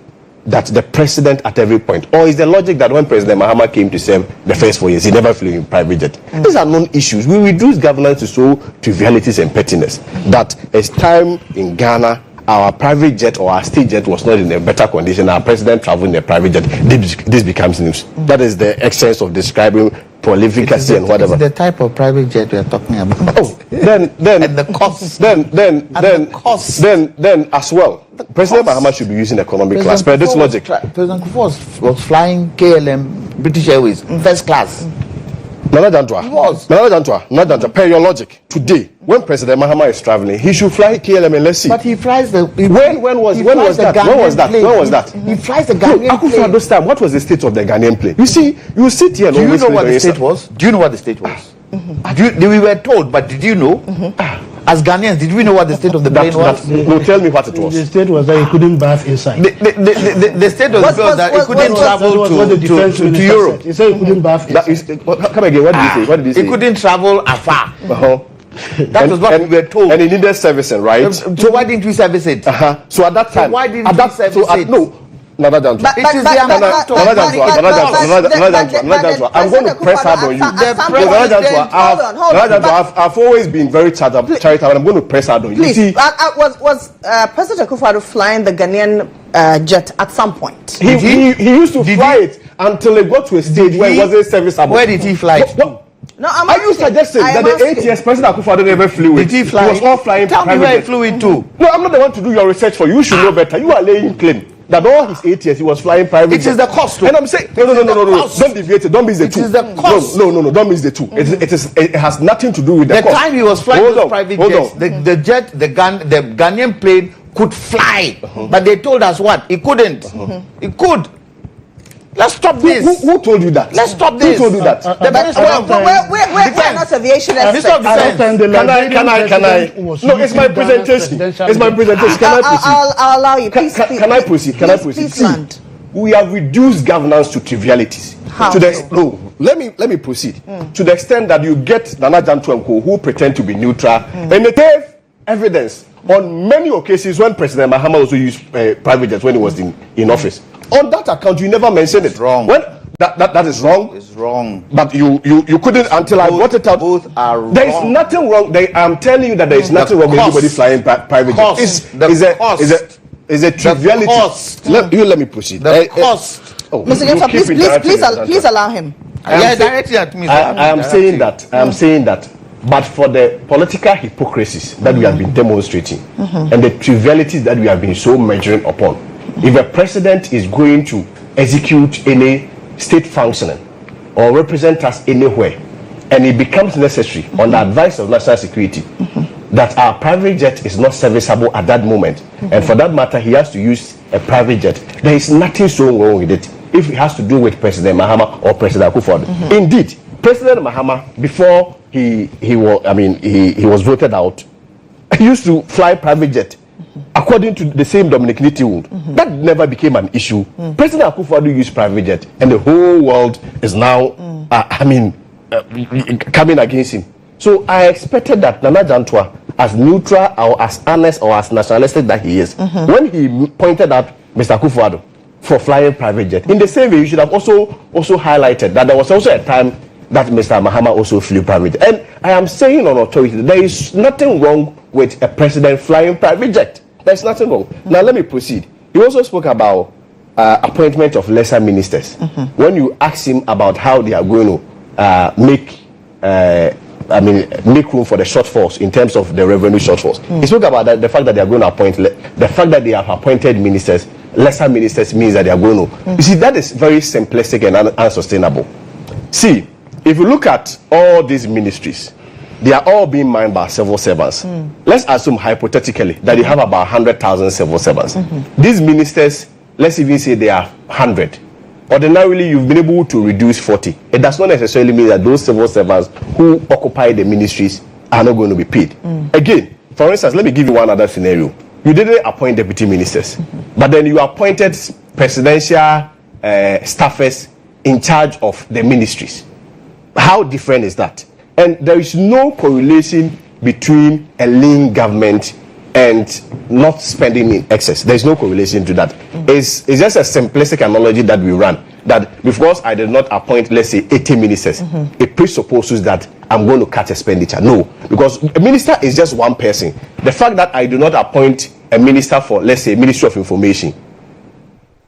that the president at every point, or is the logic that when President Mahama came to serve the first 4 years, he never flew in private jet? These are non-issues. We reduce governance to so trivialities and pettiness that as time in Ghana, our private jet or our state jet was not in a better condition, our president traveled in a private jet, this becomes news. That is the essence of describing prolificacy and whatever. It's the type of private jet we are talking about. Oh, then and the cost. Then as well, President Mahama should be using economic class. But this logic, President Akufo was flying KLM British Airways first class. Nana Danquah, per your logic, today, when President Mahama is traveling, he should fly KLM and let's see. But he flies the. When was that? He flies the Ghanaian plane. Akufo-Addo's time, what was the state of the Ghanaian plane? You see, you sit here and Do you always know what play the state was? Do you know what the state was? We were told, but did you know? As Ghanaians, did we know what the state of the plane was? No, tell me what it was. The state was that he couldn't bath inside. The state was that he couldn't travel to Europe. He said he couldn't bath inside. Come again, what did he say? He couldn't travel afar. That was what we were told. And he needed servicing, right? So why didn't we service it? So at that time, why didn't we service it? No. Nana Danquah. It is the amount. I'm going to press hard on you. I've always been very charitable. I'm going to press hard on you. Please, was President Akufo-Addo flying the Ghanaian jet at some point? He used to fly it until it got to a stage where it wasn't serviceable. Where did he fly it to? No, are you suggesting that the 8 years President Akufo-Addo never flew it? Did he fly? He was all flying. Tell me where he flew it to. No, I'm not the one to do your research for you. You should know better. You are laying claim that all his 8 years he was flying private. It is the cost. And I'm saying no. Don't deviate it. Don't miss the two. It is the cost. No. Don't miss the two. It has nothing to do with the cost. The time he was flying those private jets, the Ghanaian plane could fly, but they told us what? He couldn't. He could. Let's stop this. Who told you that? Let's stop this. Who told you that? We're not aviation experts. Can I? No, it's my presentation. It's my presentation. Can I proceed? I'll allow you. Please, can I proceed? Can I proceed? Please, we have reduced governance to trivialities. How? Let me proceed. To the extent that you get Nana Danquah who pretend to be neutral, and they gave evidence on many occasions when President Mahama also used private jets when he was in office. On that account, you never mentioned it. Wrong. When that is wrong. It's wrong. But you couldn't until I brought it out. Both are wrong. There is nothing wrong. I'm telling you that there is nothing wrong with anybody flying private jets. It's a triviality. Let me proceed. The cost. Mr. Gemfa, please allow him. Directly at me. I am saying that. But for the political hypocrisies that we have been demonstrating and the trivialities that we have been so measuring upon, if a president is going to execute any state functioning or represent us anywhere, and it becomes necessary on the advice of national security that our private jet is not serviceable at that moment, and for that matter, he has to use a private jet, there is nothing so wrong with it if it has to do with President Mahama or President Akufo-Addo. Indeed, President Mahama, before he was voted out, he used to fly private jet. According to the same Dominic Nitiwood, that never became an issue. President Akufo-Addo used private jet, and the whole world is now, coming against him. So I expected that Nana Danquah, as neutral or as honest or as nationalistic that he is, when he pointed out Mr. Akufo-Addo for flying private jet, in the same way, you should have also highlighted that there was also a time that Mr. Mahama also flew private jet. And I am saying on authority, there is nothing wrong with a president flying private jet. There's nothing wrong. Now let me proceed. He also spoke about appointment of lesser ministers. When you ask him about how they are going to make room for the shortfalls in terms of the revenue shortfalls, he spoke about that, the fact that they are going to appoint, the fact that they have appointed ministers, lesser ministers means that they are going to. You see, that is very simplistic and unsustainable. See, if you look at all these ministries, they are all being mined by civil servants. Let's assume hypothetically that you have about 100,000 civil servants. These ministers, let's even say they are 100. Ordinarily, you've been able to reduce 40. It does not necessarily mean that those civil servants who occupy the ministries are not going to be paid. Again, for instance, let me give you one other scenario. You didn't appoint deputy ministers, but then you appointed presidential staffers in charge of the ministries. How different is that? And there is no correlation between a lean government and not spending in excess. There is no correlation to that. It's just a simplistic analogy that we run. That because I did not appoint, let's say, 80 ministers, it presupposes that I'm going to cut expenditure. No, because a minister is just one person. The fact that I do not appoint a minister for, let's say, Ministry of Information,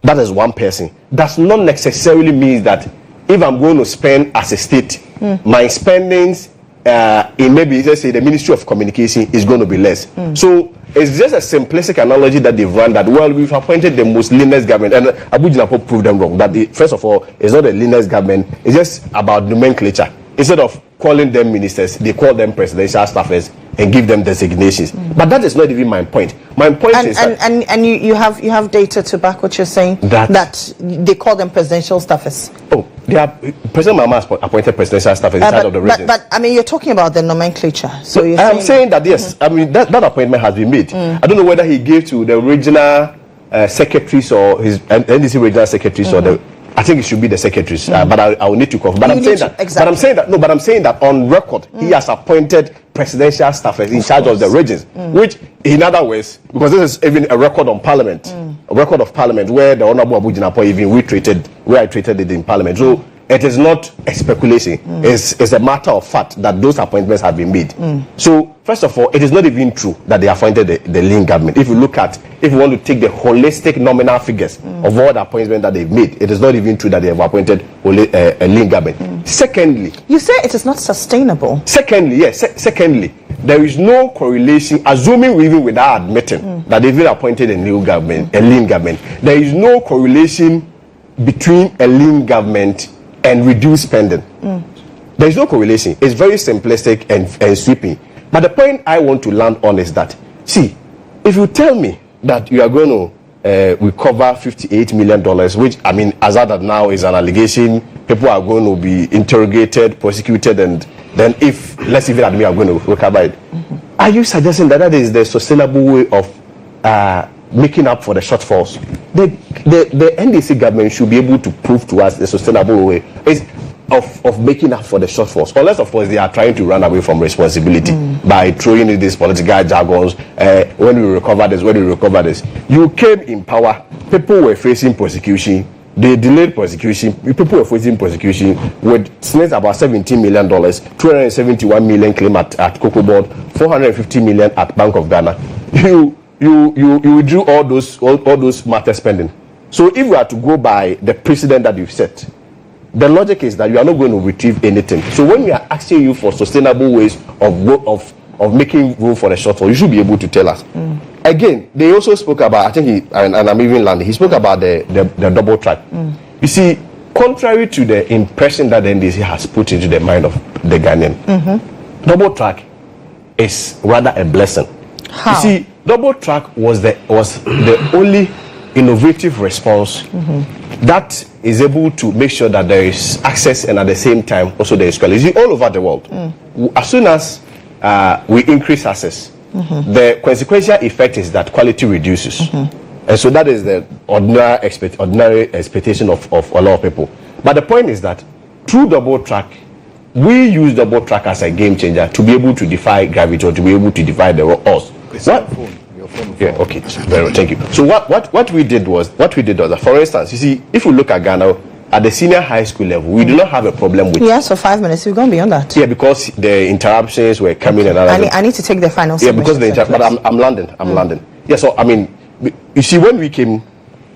that is one person, does not necessarily mean that if I'm going to spend as a state, my spendings in maybe, let's say, the Ministry of Communication is going to be less. So it's just a simplistic analogy that they've run that, well, we've appointed the most leanest government, and Abu Jinapo proved them wrong. That first of all, it's not the leanest government, it's just about nomenclature. Instead of calling them ministers, they call them presidential staffers and give them designations. But that is not even my point. My point is that... And you have data to back what you're saying? That they call them presidential staffers. Oh, they are... President Mahama appointed presidential staffers inside of the region. But, I mean, you're talking about the nomenclature. So you're I'm saying that, yes, I mean, that appointment has been made. I don't know whether he gave to the regional secretaries or his NDC regional secretaries or the... I think it should be the secretaries, but I will need to confirm. But I'm saying that. Exactly. But I'm saying that on record, he has appointed presidential staffers in charge of the regions, which, in other words, because this is even a record on Parliament, a record of Parliament where the Honourable Abu Jinapo even where I treated it in Parliament. So it is not a speculation. It's a matter of fact that those appointments have been made. So first of all, it is not even true that they appointed the lean government. If you want to take the holistic nominal figures of all the appointments that they've made, it is not even true that they have appointed a lean government. Secondly, you say it is not sustainable. Secondly, secondly, there is no correlation, assuming even without admitting that they've been appointed a lean government, there is no correlation between a lean government and reduced spending. There is no correlation. It's very simplistic and sweeping. But the point I want to land on is that, see, if you tell me that you are going to recover $58 million, which, I mean, as that now is an allegation, people are going to be interrogated, prosecuted, and then if, let's even admit, are going to recover it. Are you suggesting that that is the sustainable way of making up for the shortfalls? The NDC government should be able to prove to us the sustainable way of making up for the shortfalls, unless of course they are trying to run away from responsibility by throwing in these political jargons. When we recover this, you came in power, people were facing prosecution, they delayed prosecution, people were facing prosecution with snakes about $17 million, 271 million claim at Cocoa Board, 450 million at Bank of Ghana. You withdrew all those matter spending. So if we are to go by the precedent that you've set, the logic is that you are not going to retrieve anything. So when we are asking you for sustainable ways of making room for the shortfall, you should be able to tell us. Again, they also spoke about, I think and I'm even landing, he spoke about the double track. You see, contrary to the impression that the NDC has put into the mind of the Ghanaian, double track is rather a blessing. How? You see, double track was the only innovative response that is able to make sure that there is access and at the same time also there is quality all over the world. As soon as we increase access, the consequential effect is that quality reduces. And so that is the ordinary expectation of a lot of people. But the point is that through double track, we use double track as a game changer to be able to defy gravity or to be able to defy the odds. Yeah, okay. Thank you. So what we did was that, for instance, you see, if we look at Ghana at the senior high school level, we do not have a problem with. Yes, for 5 minutes. We've gone beyond that. Yeah, because the interruptions were coming and other. I need to take the final. Yeah, because but I'm landing. Yeah, so I mean, you see, when we came,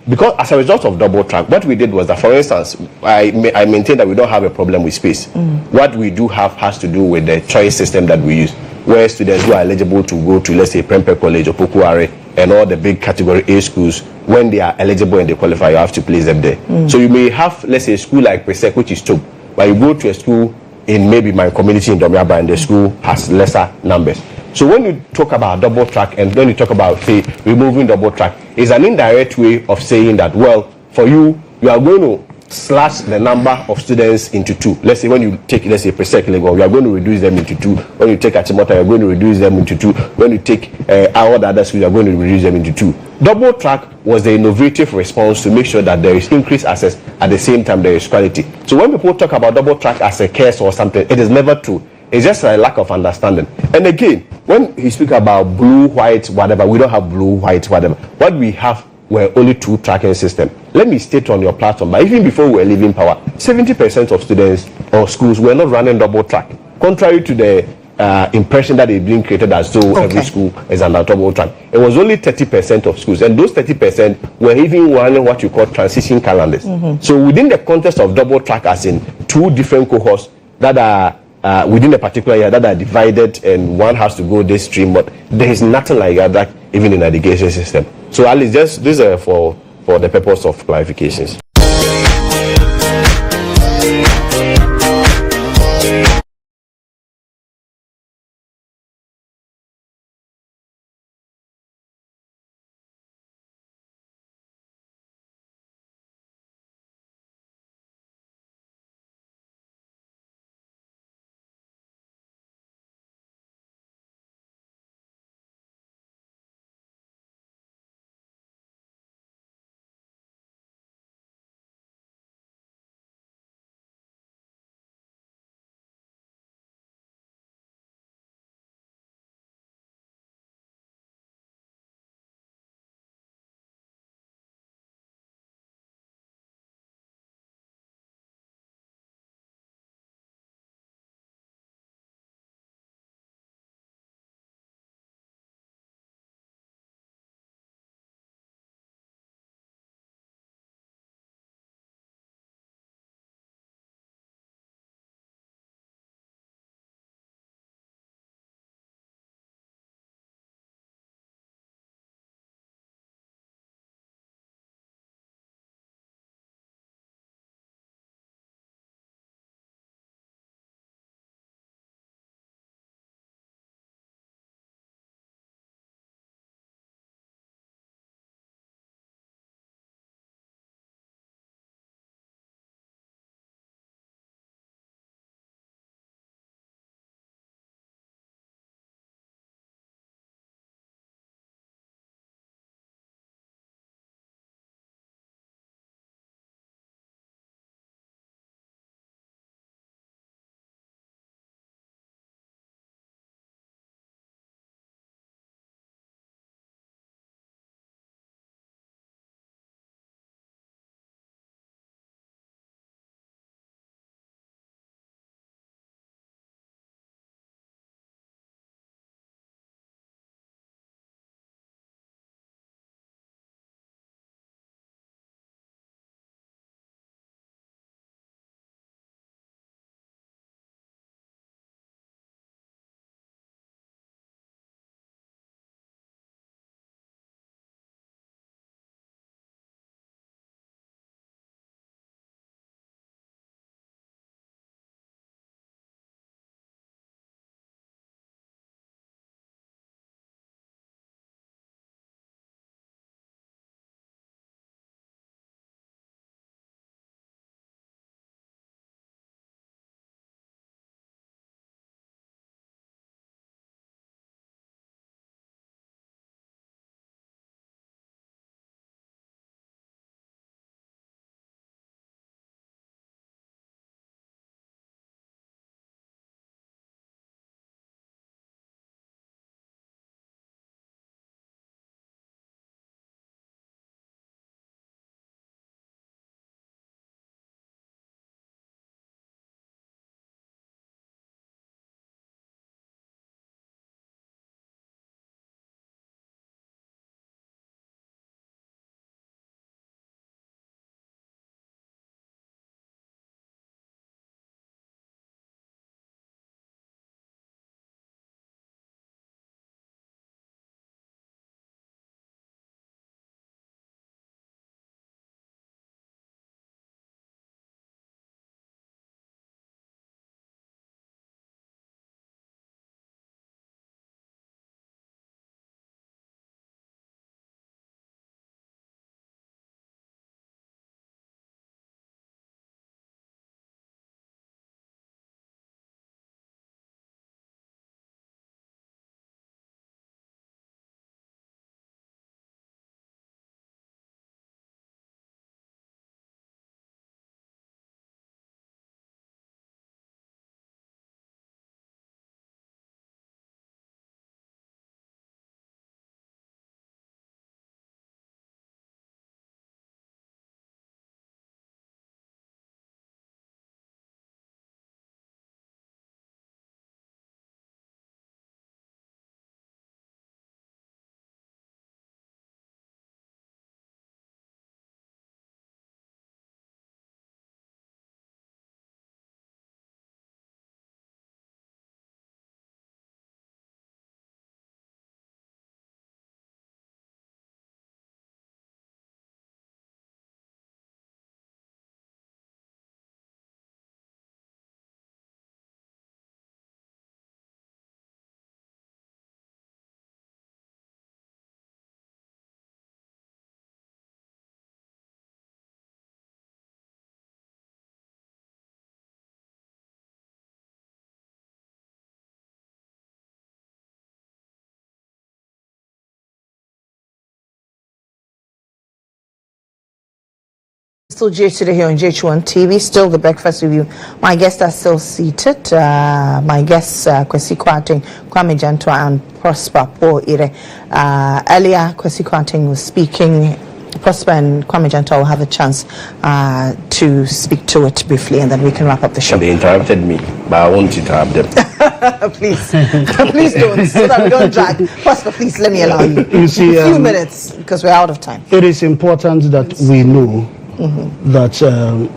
because as a result of double track, what we did was that, for instance, I maintain that we don't have a problem with space. What we do have has to do with the choice system that we use, where students who are eligible to go to, let's say, Prempeh College or Pokuare and all the big category A schools, when they are eligible and they qualify, you have to place them there. So you may have, let's say, a school like Presec, which is top, but you go to a school in maybe my community in Domiaba, and the school has lesser numbers. So when you talk about double track, and when you talk about, say, removing double track, it's an indirect way of saying that, well, for you, you are going to slash the number of students into two. Let's say when you take, let's say, Presec Legon, you are going to reduce them into two. When you take Achimota, you are going to reduce them into two. When you take all the other schools, you are going to reduce them into two. Double track was the innovative response to make sure that there is increased access, at the same time there is quality. So when people talk about double track as a curse or something, it is never true. It's just a lack of understanding. And again, when he speak about blue, white, whatever, we don't have blue, white, whatever. What we have were only two tracking systems. Let me state on your platform, but even before we were leaving power, 70% of students or schools were not running double track, contrary to the impression that they've been created as though every school is under double track. It was only 30% of schools, and those 30% were even running what you call transition calendars. So within the context of double track, as in two different cohorts that are within a particular year that are divided, and one has to go this stream, but there is nothing like that even in the education system. So at least just this is for the purpose of clarifications. Still today here on GHOne TV, still the breakfast review. My guests are still seated. My guests, Kwesi Kwarteng, Kwame Jantua, and Prosper Ire. Earlier, Kwesi Kwarteng was speaking. Prosper and Kwame Jantua will have a chance to speak to it briefly, and then we can wrap up the show. They interrupted me, but I won't interrupt them. Please, please don't, so that we don't drag. Prosper, please let me allow you. You see, a few minutes because we're out of time. It is important that we know that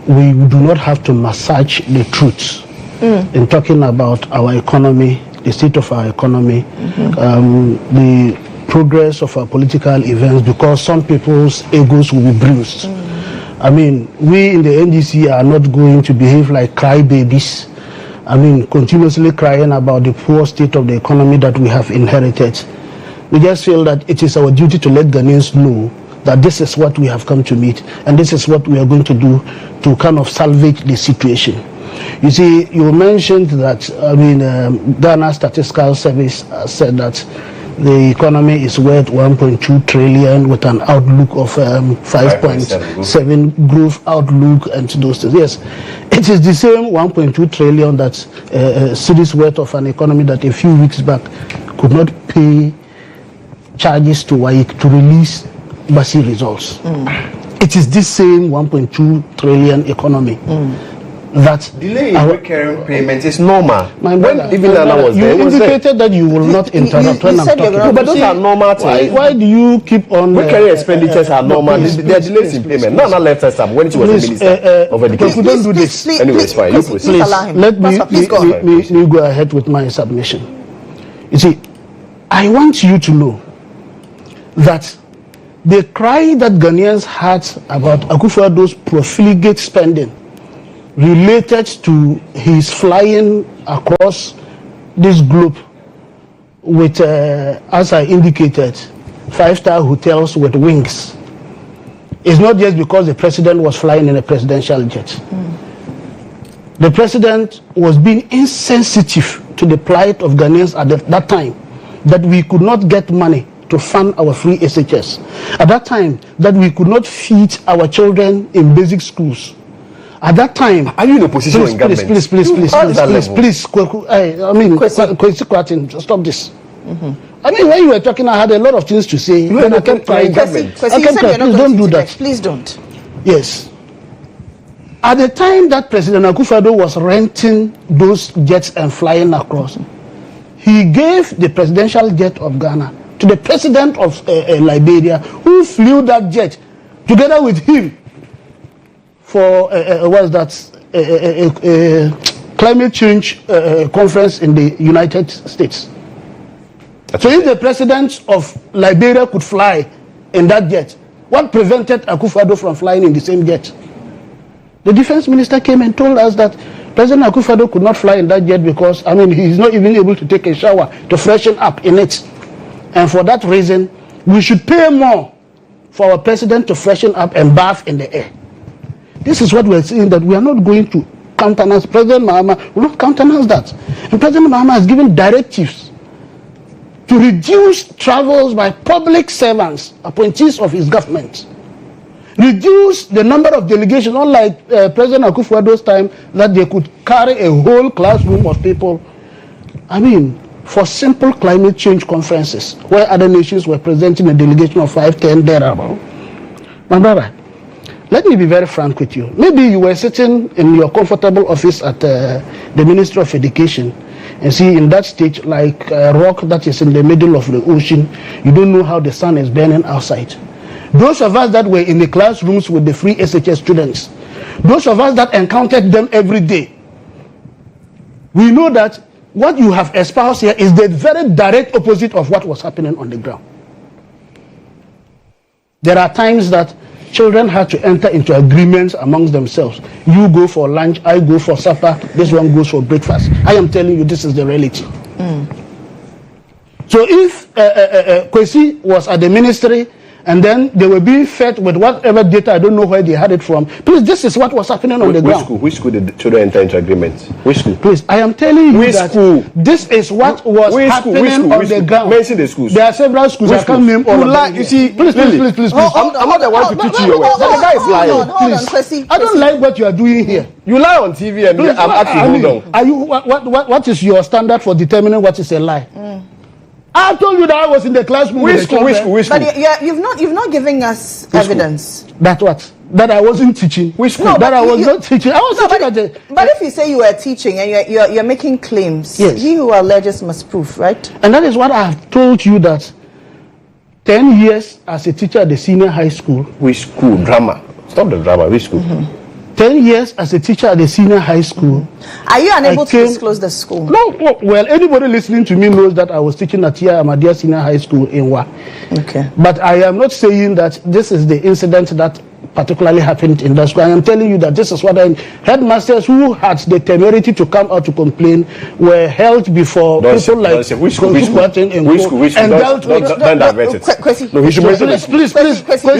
we do not have to massage the truth in talking about our economy, the state of our economy, the progress of our political events, because some people's egos will be bruised. I mean, we in the NDC are not going to behave like crybabies. I mean, continuously crying about the poor state of the economy that we have inherited. We just feel that it is our duty to let Ghanaians know that this is what we have come to meet, and this is what we are going to do to kind of salvage the situation. You see, you mentioned that, I mean, Ghana Statistical Service said that the economy is worth 1.2 trillion with an outlook of 5.7 growth outlook and those things. Yes, it is the same 1.2 trillion that cities worth of an economy that a few weeks back could not pay charges to WAEC to release Basi results. It is this same 1.2 trillion economy that delay in recurring payments is normal. My brother, even Nana was you there, indicated that you will not interrupt when I'm talking. No, but those are normal things. Why do you keep on? Recurring expenditures are normal. There are delays in payment. Nana left us up when she was a minister of education. Don't do this. Anyway, it's fine. Please allow him. Let me go ahead with my submission. You see, I want you to know that the cry that Ghanaians had about Akufo-Addo's profligate spending related to his flying across this globe with, as I indicated, 5-star hotels with wings. It's not just because the president was flying in a presidential jet. The president was being insensitive to the plight of Ghanaians at that time, that we could not get money to fund our free SHS. At that time, that we could not feed our children in basic schools. At that time, are you in a position in government? Please, I mean, Kwesi Kwarteng, stop this. I mean, when you were talking, I had a lot of things to say. When I kept crying, government. Please don't do that. Please don't. Yes. At the time that President Akufo-Addo was renting those jets and flying across, he gave the presidential jet of Ghana to the president of Liberia, who flew that jet together with him for climate change conference in the United States. So if the president of Liberia could fly in that jet, what prevented Akufo-Addo from flying in the same jet? The defense minister came and told us that President Akufo-Addo could not fly in that jet because, I mean, he's not even able to take a shower to freshen up in it. And for that reason, we should pay more for our president to freshen up and bath in the air. This is what we're saying, that we are not going to countenance. President Mahama will not countenance that. And President Mahama has given directives to reduce travels by public servants, appointees of his government. Reduce the number of delegations, unlike President Akufo-Addo's time, that they could carry a whole classroom of people. I mean, for simple climate change conferences, where other nations were presenting a delegation of 5-10 thereabout. My brother, let me be very frank with you. Maybe you were sitting in your comfortable office at the Ministry of Education and see in that stage, like a rock that is in the middle of the ocean, you don't know how the sun is burning outside. Those of us that were in the classrooms with the free SHS students, those of us that encountered them every day, we know that what you have espoused here is the very direct opposite of what was happening on the ground. There are times that children had to enter into agreements amongst themselves. You go for lunch, I go for supper, this one goes for breakfast. I am telling you, this is the reality. So if Kwesi was at the ministry and then they were being fed with whatever data. I don't know where they had it from. Please, this is what was happening on the ground. Which school did the children enter into agreement? Which school? Please, I am telling you that this is what was happening on the ground. Mention the schools. There are several schools. I can't name all of them. You see, please. I'm not the one to teach you your way. The guy is lying. Hold on, Kwesi. I don't like what you are doing here. You lie on TV and I'm asking hold on. Are you what is your standard for determining what is a lie? I told you that I was in the classroom. Which school? But you've not given us evidence. That what? That I wasn't teaching. Which school? No, that I was not teaching. I was teaching at the. But if you say you were teaching and you're making claims, yes. He who alleges must prove, right? And that is what I have told you, that 10 years as a teacher at the senior high school. Which school? Drama. Stop the drama. Which school? 10 years as a teacher at the senior high school. Are you unable to disclose the school? No. Well, anybody listening to me knows that I was teaching at Ahmadiyya Senior High School in Wa. Okay. But I am not saying that this is the incident that particularly happened in that school. I am telling you that this is what headmasters who had the temerity to come out to complain were held before people like which school? And dealt with. No, he should mention it. Please.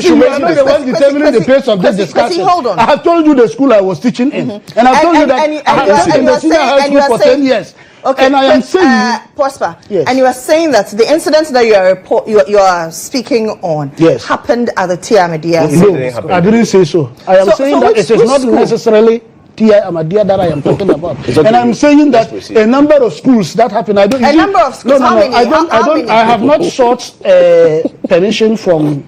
You are not the one determining the pace of this discussion. Hold on. I have told you the school I was teaching in, and I told you that I have been in the senior high school for 10 years. Okay, and I am saying, Prosper, yes. And you are saying that the incident that you are speaking on happened at the Ahmadiyya. No, I didn't say so. I am saying that it is not necessarily Ahmadiyya that I am talking about. And I'm saying that a number of schools that happen. I don't. A number of schools. No. I have not sought permission from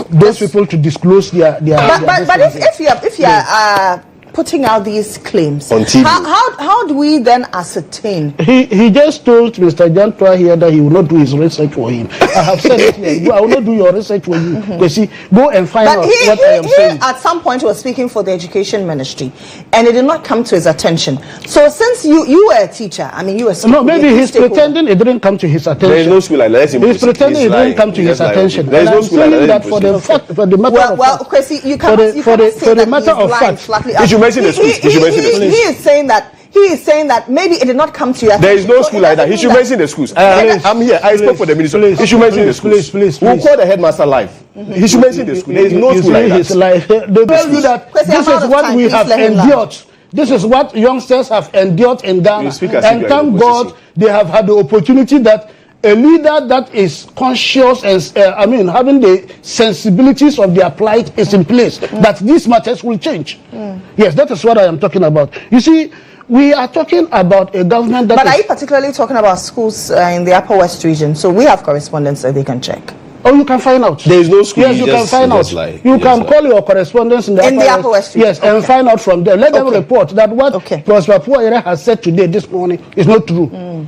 those people to disclose their. But if you are putting out these claims on TV, how do we then ascertain? He just told Mr. Danquah here that he will not do his research for him. I have said it here. I will not do your research for you. You see, go and find out what I am saying. At some point was speaking for the education ministry, and it did not come to his attention. So since you were a teacher, I mean, you were no, maybe he's pretending it didn't come to his attention. There is no school like that. He's pretending it didn't come to his attention. There is no school like that. For the matter of fact, Kwesi, you can't say that he's lying flatly. He is saying that maybe it did not come to your There is no school like that. He should mention the schools. I'm here. I spoke for the minister. He should mention the schools. Please. We'll call the headmaster live. He should mention the school. There is no school like that. They tell you that this is what we have endured. This is what youngsters have endured in Ghana. And thank God they have had the opportunity that a leader that is conscious and having the sensibilities of their plight is in place, that these matters will change. Yes, that is what I am talking about. You see, we are talking about a government that. But are you particularly talking about schools in the Upper West region? So we have correspondence that they can check. Oh, you can find out. There is no school. Yes, you can find out. You can call your correspondence in the Upper West. Yes, and find out from there. Let them report that what Prosper Puayere has said today, this morning, is not true.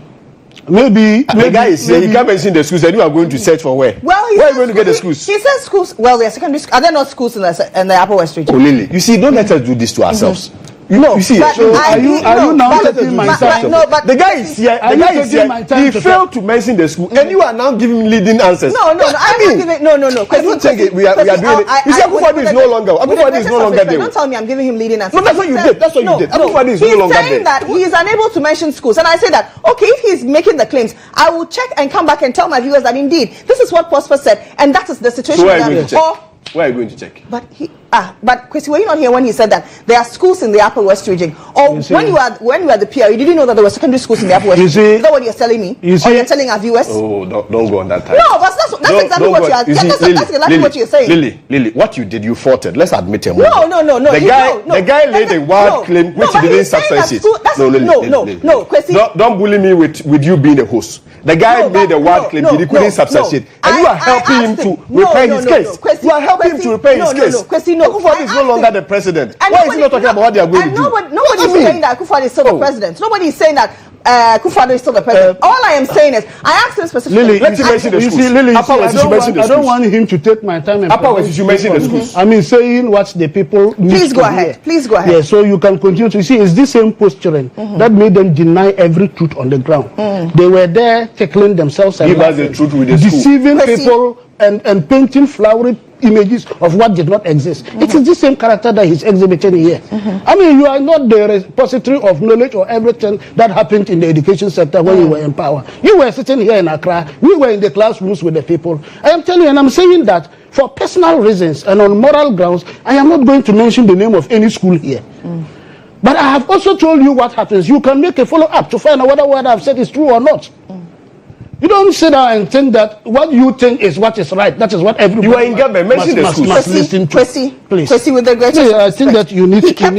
Maybe the guy is saying he can't mention the schools, and you are going to search for where? Well, where are you going to get the schools? He says schools. Well, there are secondary schools. Are there not schools in the Upper West region? Oh, Lily, you see, don't let us do this to ourselves. You see, so are you now taking my time? No, but the guy is here. The guy is here. He failed to mention the school, and you are now giving him leading answers. No. I'm not giving. No. I don't take it. We are doing it. You see, Akufo-Addo is no longer. Akufo-Addo is no longer there. Don't tell me I'm giving him leading answers. No, that's what you did. That's what you did. Akufo-Addo is no longer there. He's saying that he is unable to mention schools, and I say that okay, if he's making the claims, I will check and come back and tell my viewers that indeed this is what Prosper said, and that is the situation. So where are you going to check? Where are you going to check? But Kwesi, were you not here when he said that there are schools in the Upper West region? Or when you were the PR, you didn't know that there were secondary schools in the Upper West region? Is that what you're telling me? Or you're telling our viewers? Oh, don't go on that time. No, but that's exactly what you are. That's exactly what you're saying. Lily, what you did, you faulted. Let's admit it. No. The guy laid a wild claim which he didn't substantiate. No, Kwesi. Don't bully me with you being a host. The guy made a wild claim he couldn't substantiate, and you are helping him to repair his case. You are helping him to repair his case. Akufo-Addo is no longer the president. Why is he not talking about what they are going to do? Nobody is saying that Akufo-Addo is still the president. Nobody is saying that Akufo-Addo is still the president. All I am saying is, I asked him specifically. Let's mention the schools. I don't want him to take my time. Upper West, you mention the schools. I mean, saying what the people need. Please go ahead. Yeah, so you can continue to see. It's this same posturing that made them deny every truth on the ground. They were there tickling themselves and give us the truth with the deceiving people and painting flowery images of what did not exist. It is the same character that he's exhibiting here. I mean, you are not the repository of knowledge or everything that happened in the education sector when you were in power. You were sitting here in Accra. We were in the classrooms with the people. I am telling you, and I'm saying that for personal reasons and on moral grounds, I am not going to mention the name of any school here. But I have also told you what happens. You can make a follow-up to find out whether what I've said is true or not. You don't sit down and think that what you think is what is right. That is what everybody you are in government. Mention the school. must listen to. Please. With the greatest I think that you need to give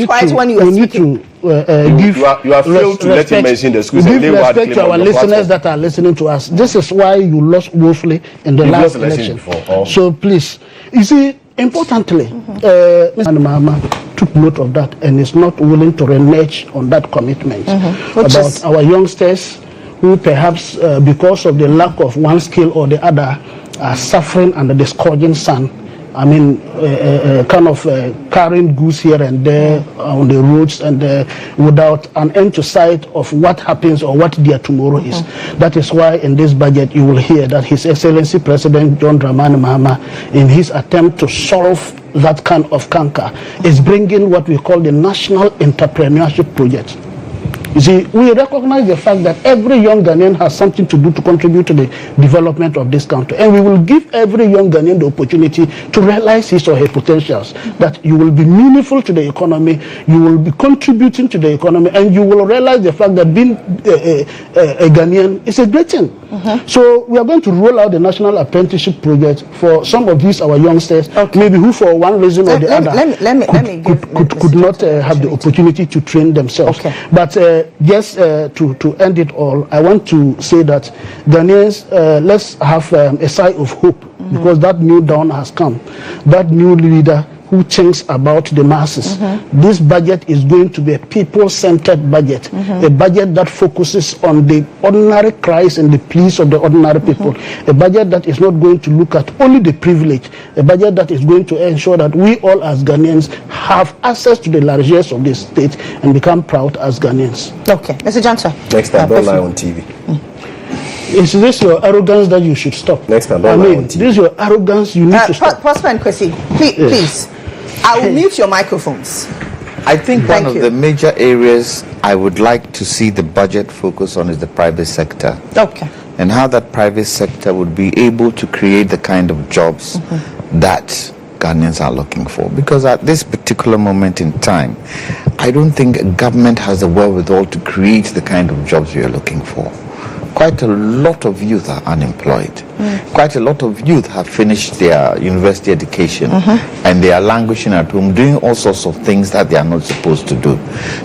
you have failed to let him mention the schools. Give respect to our listeners that are listening to us. This is why you lost woefully in the last election. So please, you see, importantly, Mr. Mahama took note of that and is not willing to renege on that commitment about our youngsters who perhaps because of the lack of one skill or the other are suffering under the scorching sun. I mean, carrying goods here and there on the roads and without an end to sight of what happens or what their tomorrow is. That is why in this budget you will hear that His Excellency President John Dramani Mahama, in his attempt to solve that kind of canker, is bringing what we call the National Entrepreneurship Project. You see, we recognize the fact that every young Ghanaian has something to do to contribute to the development of this country. And we will give every young Ghanaian the opportunity to realize his or her potentials. That you will be meaningful to the economy, you will be contributing to the economy, and you will realize the fact that being a Ghanaian is a great thing. So we are going to roll out the National Apprenticeship Project for some of these our youngsters, maybe who for one reason or the other could not have the opportunity to train themselves. But just to end it all, I want to say that Ghanaians, let's have a sigh of hope, because that new dawn has come. That new leader who thinks about the masses. This budget is going to be a people-centered budget, a budget that focuses on the ordinary cries and the pleas of the ordinary people, a budget that is not going to look at only the privilege, a budget that is going to ensure that we all as Ghanaians have access to the largesse of this state and become proud as Ghanaians. Okay, Mr. Johnson. Next time, don't lie on TV. Is this your arrogance that you should stop? Next time, don't lie on TV. This is your arrogance, you need to stop. Prosper and Kwesi, please. I will mute your microphones. I think one of the major areas I would like to see the budget focus on is the private sector. Okay. And how that private sector would be able to create the kind of jobs that Ghanaians are looking for. Because at this particular moment in time, I don't think government has the wherewithal to create the kind of jobs we are looking for. Quite a lot of youth are unemployed. Quite a lot of youth have finished their university education and they are languishing at home doing all sorts of things that they are not supposed to do.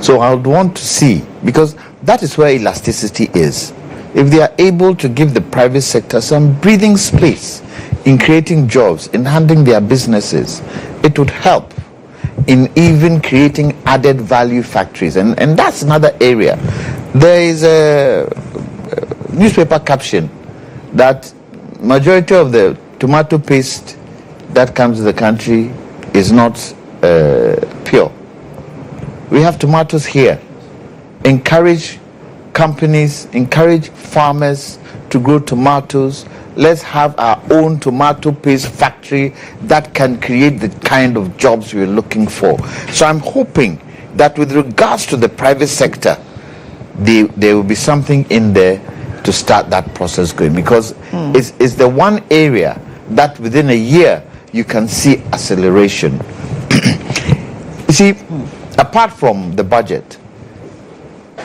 So I would want to see, because that is where elasticity is. If they are able to give the private sector some breathing space in creating jobs, in handling their businesses, it would help in even creating added value factories. And that's another area. There is a newspaper caption that majority of the tomato paste that comes to the country is not pure. We have tomatoes here. Encourage companies, encourage farmers to grow tomatoes. Let's have our own tomato paste factory that can create the kind of jobs we're looking for. So I'm hoping that with regards to the private sector, there will be something in there to start that process going, because it's the one area that within a year you can see acceleration. You see, apart from the budget,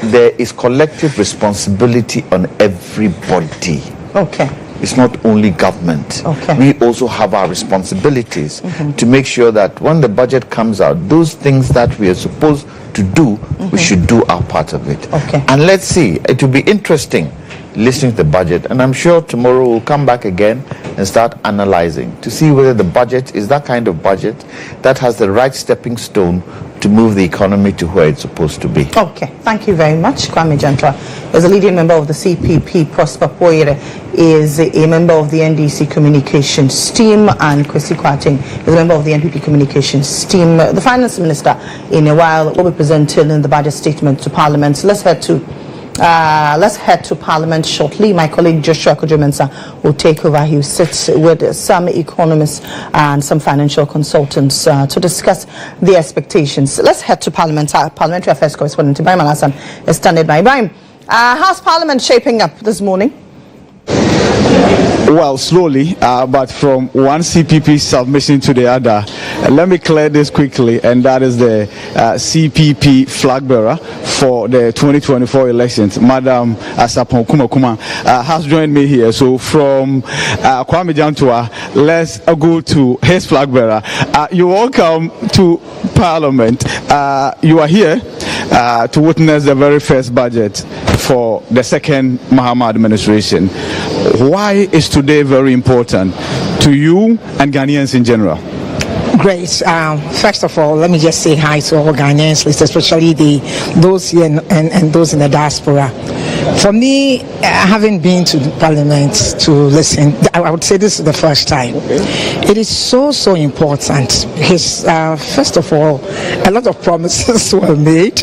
there is collective responsibility on everybody. Okay. It's not only government. Okay. We also have our responsibilities to make sure that when the budget comes out, those things that we are supposed to do, we should do our part of it. Okay. And let's see, it will be interesting listening to the budget, and I'm sure tomorrow we'll come back again and start analyzing to see whether the budget is that kind of budget that has the right stepping stone to move the economy to where it's supposed to be. Okay, thank you very much. Kwame Jantra is a leading member of the CPP. Prosper Poyere is a member of the NDC Communications team, and Kwesi Kwarteng is a member of the NPP Communications team. The Finance Minister in a while will be presenting in the budget statement to Parliament. So let's head to Parliament shortly. My colleague Joshua Kojomensa will take over. He will sit with some economists and some financial consultants to discuss the expectations. Let's head to Parliament. Parliamentary Affairs correspondent Ibrahim Al-Hassan is standing by. Ibrahim, how's Parliament shaping up this morning? Well, slowly, but from one CPP submission to the other. Let me clear this quickly, and that is the CPP flag bearer for the 2024 elections, Madam Asapon Kumakuma, has joined me here. So from Kwame Jantua, let's go to his flag bearer. You're welcome to Parliament. You are here to witness the very first budget for the second Mohammed administration. Why is today very important to you and Ghanaians in general? Great. First of all, let me just say hi to all Ghanaians, especially those here and those in the diaspora. For me, having been to Parliament to listen, I would say this is the first time. It is so important because, first of all, a lot of promises were made.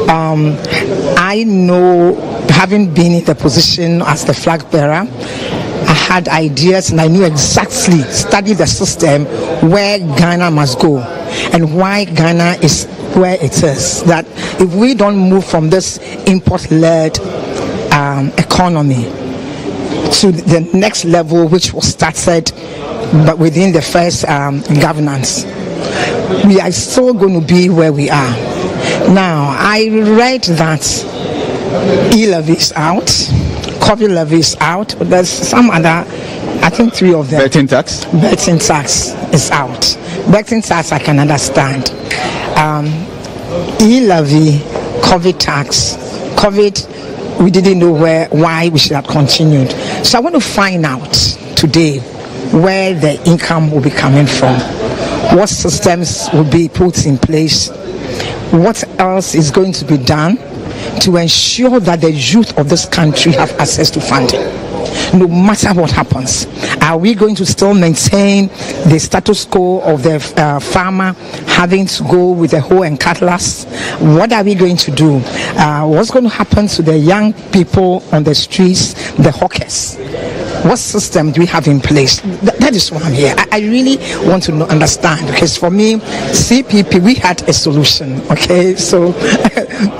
I know, having been in the position as the flag bearer, I had ideas and I knew exactly, studied the system where Ghana must go and why Ghana is where it is. That if we don't move from this import-led economy to the next level, which was started but within the first governance, we are still going to be where we are. Now, I read that e-levy is out, COVID levy is out, but there's some other, I think 3 of them. Betting tax? Betting tax is out. Betting tax I can understand. E-levy, COVID tax, COVID, we didn't know why we should have continued. So I want to find out today where the income will be coming from, what systems will be put in place, what else is going to be done to ensure that the youth of this country have access to funding, no matter what happens. Are we going to still maintain the status quo of the farmer having to go with the hoe and cutlass? What are we going to do? What's going to happen to the young people on the streets, the hawkers? What system do we have in place? That is why I'm here. I really want to understand, because for me, CPP, we had a solution, okay? So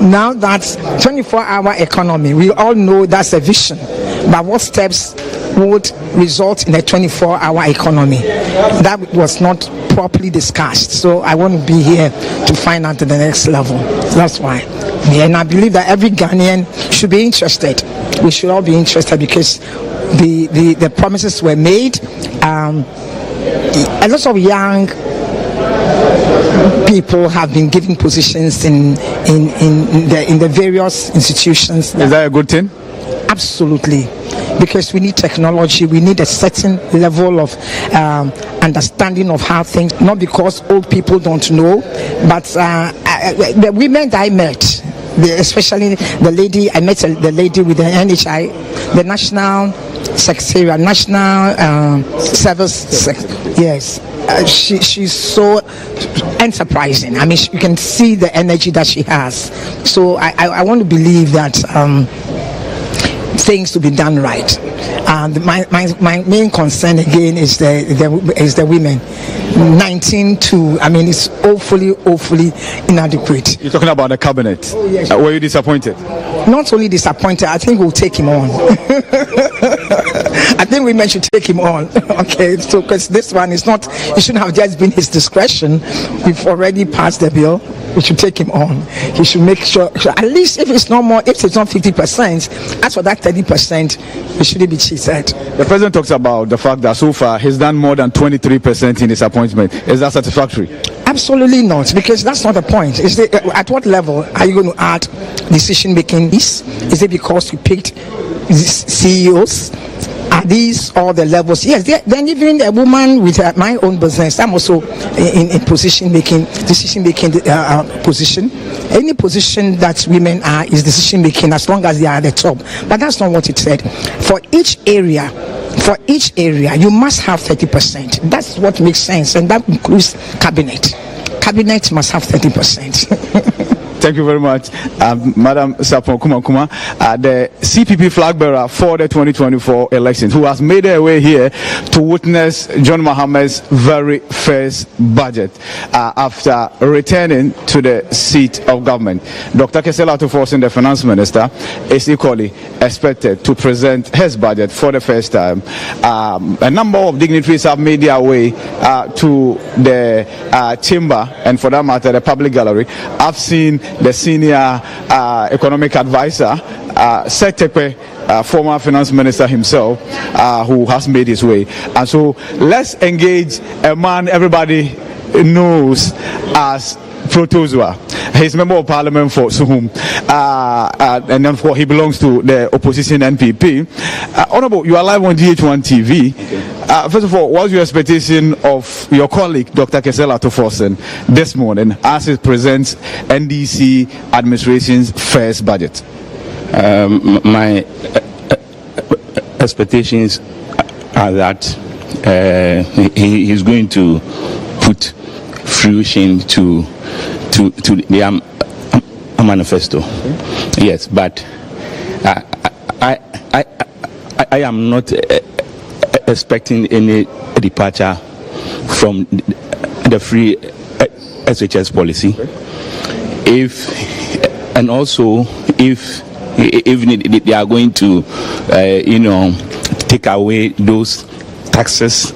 now that's 24-hour economy. We all know that's a vision. But what steps would result in a 24-hour economy? That was not properly discussed. So I want to be here to find out to the next level. That's why. And I believe that every Ghanaian should be interested. We should all be interested because the promises were made. A lot of young people have been given positions in the various institutions. Is that a good thing? Absolutely, because we need technology. We need a certain level of understanding of how things. Not because old people don't know, but the women that I met, especially the lady I met, the lady with the NHI, the National Secretariat, National Service. Yes. She's so enterprising. I mean, you can see the energy that she has. So I want to believe that things to be done right. And my main concern again is the women. 19 to, I mean, it's awfully inadequate. You're talking about the cabinet. Oh, yes. Were you disappointed? Not only disappointed, I think we'll take him on. I think women should take him on. Okay, so because this one is not, it shouldn't have just been his discretion. We've already passed the bill. We should take him on. He should make sure, at least if it's not more, if it's not 50%, as for that 30%, it shouldn't be cheated. The president talks about the fact that so far he's done more than 23% in his appointment. Is that satisfactory? Absolutely not, because that's not the point. At what level are you going to add decision making? Is it because you picked CEOs? Are these all the levels? Yes, then even a woman with my own business, I'm also in decision making position. Any position that women are is decision making as long as they are at the top. But that's not what it said. For each area, you must have 30%. That's what makes sense, and that includes cabinet. Cabinet must have 30%. Thank you very much, Madam Sapon Kumakuma, the CPP flag bearer for the 2024 elections, who has made her way here to witness GHOne Mohammed's very first budget after returning to the seat of government. Dr. Kesela Atuforsen, the finance minister, is equally expected to present his budget for the first time. A number of dignitaries have made their way to the chamber, and for that matter, the public gallery. I've seen the senior economic advisor, Setepe, former finance minister himself, who has made his way. And so let's engage a man everybody knows as Protozua. He's member of parliament for Suhum, and then he belongs to the opposition NPP. Honorable, you are live on GHOne TV. First of all, what's your expectation of your colleague, Dr. Kesela Atuforsen, this morning as it presents NDC administration's first budget? My expectations are that he is going to put fruition to the manifesto. Yes, but I am not expecting any departure from the free SHS policy. If they are going to take away those taxes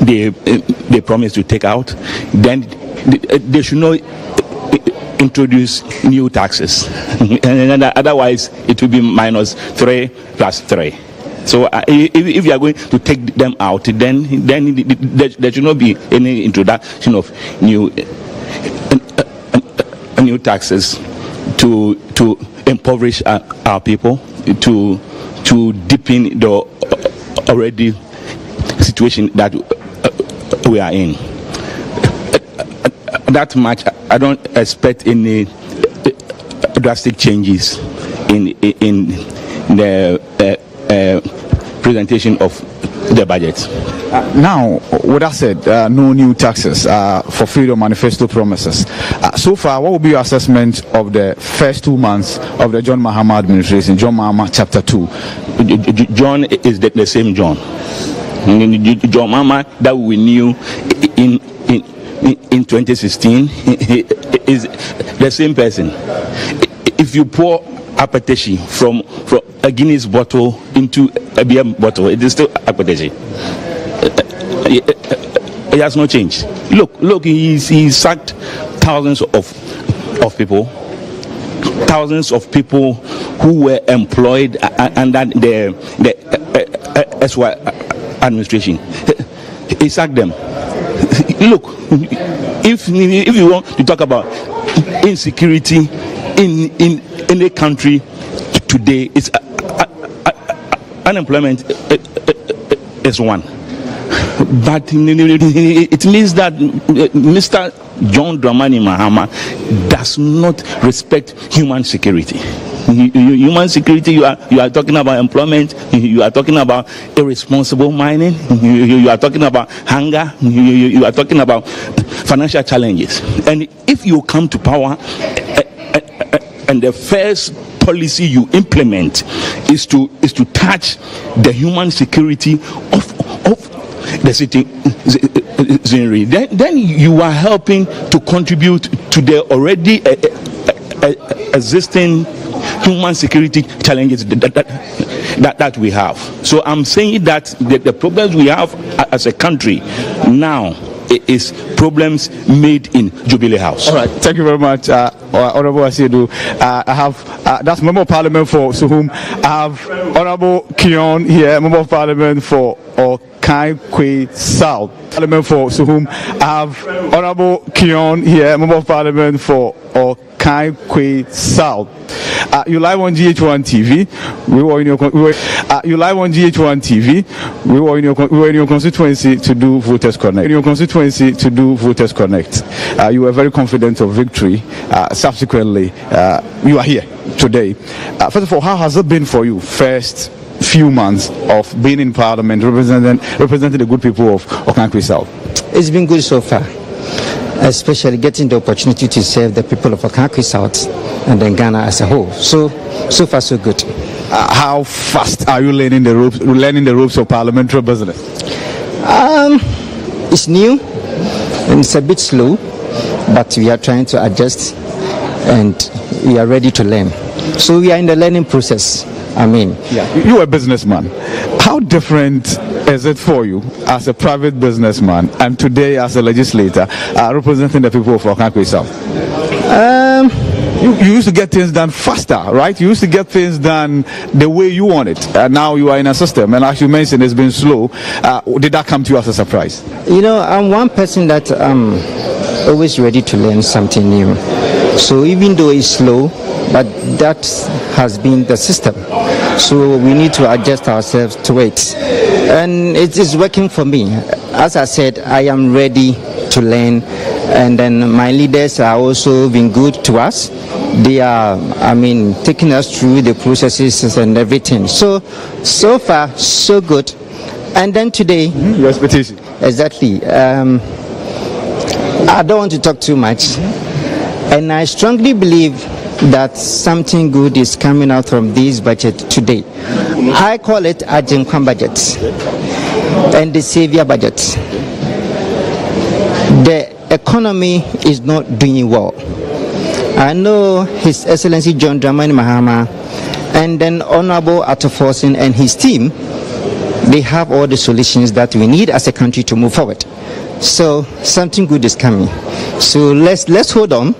they promise to take out, then they should not introduce new taxes, and otherwise it will be -3 + 3. So if you are going to take them out, then there should not be any introduction of new taxes to impoverish our people, to deepen the already situation that we are in. That much, I don't expect any drastic changes in the presentation of the budget. Now, with that said, no new taxes fulfill the manifesto promises. So far, what will be your assessment of the first 2 months of the GHOne Mohammed administration, GHOne Mohammed Chapter 2? GHOne is the same GHOne. GHOne Mohammed that we knew in 2016 is the same person. If you pour Apateshi from a Guinness bottle into a beer bottle, it is still Apateshi. It has not changed. Look, he sacked thousands of people who were employed under the SY administration. He sacked them. Look, if you want to talk about insecurity in a country today, it's unemployment is one. But it means that Mr. John Dramani Mahama does not respect human security. Human security, you are talking about employment, you are talking about irresponsible mining, you are talking about hunger, you are talking about financial challenges. And if you come to power and the first policy you implement is to touch the human security of the citizenry, then you are helping to contribute to the already existing human security challenges that we have. So I'm saying that the problems we have as a country now is problems made in Jubilee House. All right, thank you very much, Honorable Asiedu. I have that's Member of Parliament for Suhum. I have Honorable GHOne here, Member of Parliament for Okaigwe South. Parliament for Suhum. I have Honorable GHOne here, Member of Parliament for Okaigwe South. You live on GHOne TV. We were in your you live on GHOne TV. We were in your constituency to do Voters Connect. In your constituency to do Voters Connect. You were very confident of victory. Subsequently, you are here today. First of all, how has it been for you? First few months of being in Parliament, representing the good people of Okaigwe South. It's been good so far. especially getting the opportunity to serve the people of Okankwe South and then Ghana as a whole. So far so good. How fast are you learning the ropes of parliamentary business? It's new and it's a bit slow, but we are trying to adjust and we are ready to learn. So we are in the learning process. You're a businessman. How different is it for you as a private businessman and today as a legislator representing the people of Okankwe South? You used to get things done faster, right? You used to get things done the way you want it. Now you are in a system, and as you mentioned, it's been slow. Did that come to you as a surprise? I'm one person that always ready to learn something new. So even though it's slow, but that has been the system. So we need to adjust ourselves to it. And it is working for me. As I said, I am ready to learn. And then my leaders are also been good to us. They are, taking us through the processes and everything. So far, so good. And then today... Your expectation? Exactly. I don't want to talk too much. And I strongly believe that something good is coming out from this budget today. I call it a GHOne budget and the savior budget. The economy is not doing well. I know His Excellency John Dramani Mahama and then Honorable Akufo-Addo and his team, they have all the solutions that we need as a country to move forward. So something good is coming. So let's hold on.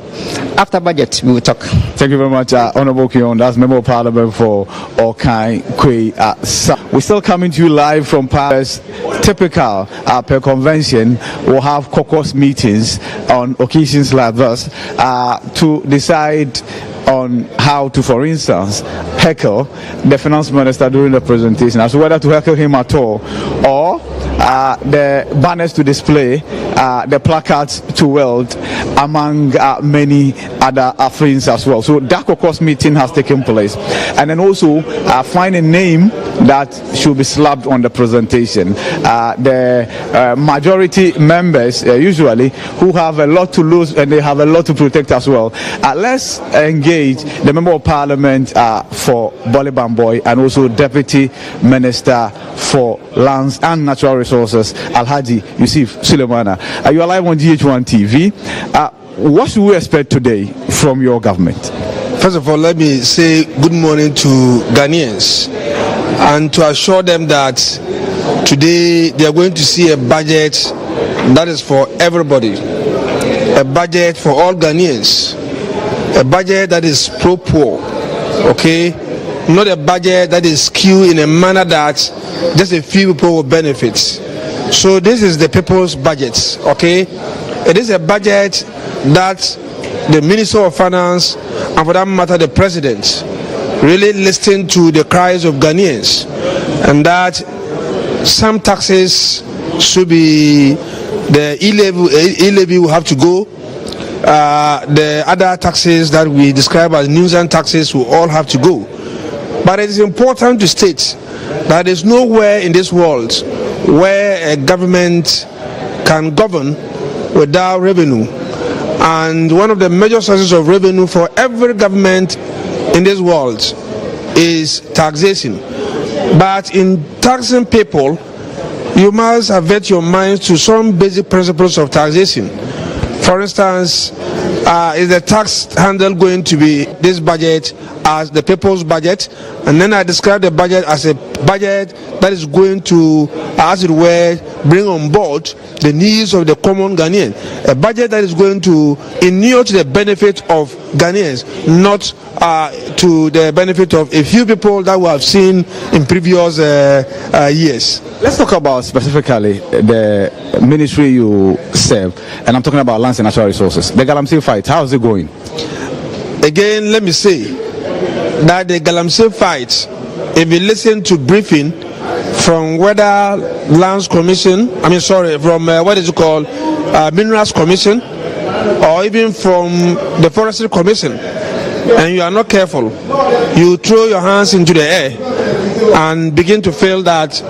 After budget, we will talk. Thank you very much, Honorable GHOne. That's Member of Parliament for Okankwe South. We're still coming to you live from Paris. Typical per convention, we'll have caucus meetings on occasions like this to decide on how to, for instance, heckle the finance minister during the presentation, as to whether to heckle him at all, or the banners to display, the placards to weld, among many other things as well. So that caucus meeting has taken place, and then also find a name that should be slapped on the presentation. The majority members usually who have a lot to lose and they have a lot to protect as well. Let's engage the Member of Parliament for Bolibamboy and also Deputy Minister for Lands and Natural Resources, Alhaji Yusuf Sulemana. You are live on GHOne TV. What should we expect today from your government? First of all, let me say good morning to Ghanaians and to assure them that today they are going to see a budget that is for everybody, a budget for all Ghanaians, a budget that is pro-poor, okay? Not a budget that is skewed in a manner that just a few people will benefit. So this is the people's budget, okay? It is a budget that the Minister of Finance and for that matter the President really listen to the cries of Ghanaians, and that some taxes should be, the e-levy will have to go, the other taxes that we describe as nuisance taxes will all have to go. But it is important to state that there is nowhere in this world where a government can govern without revenue. And one of the major sources of revenue for every government in this world is taxation. But in taxing people, you must avert your minds to some basic principles of taxation. For instance, is the tax handle going to be this budget as the people's budget? And then I describe the budget as a budget that is going to, as it were, bring on board the needs of the common Ghanaian. A budget that is going to inure to the benefit of Ghanaians, not to the benefit of a few people that we have seen in previous years. Let's talk about specifically the ministry you serve, and I'm talking about lands and natural resources. The Galamsey fight, how is it going? Again, let me say that the Galamsey fight, if you listen to briefing from whether Lands Commission, from what is it called, Minerals Commission, or even from the Forestry Commission, and you are not careful, you throw your hands into the air and begin to feel that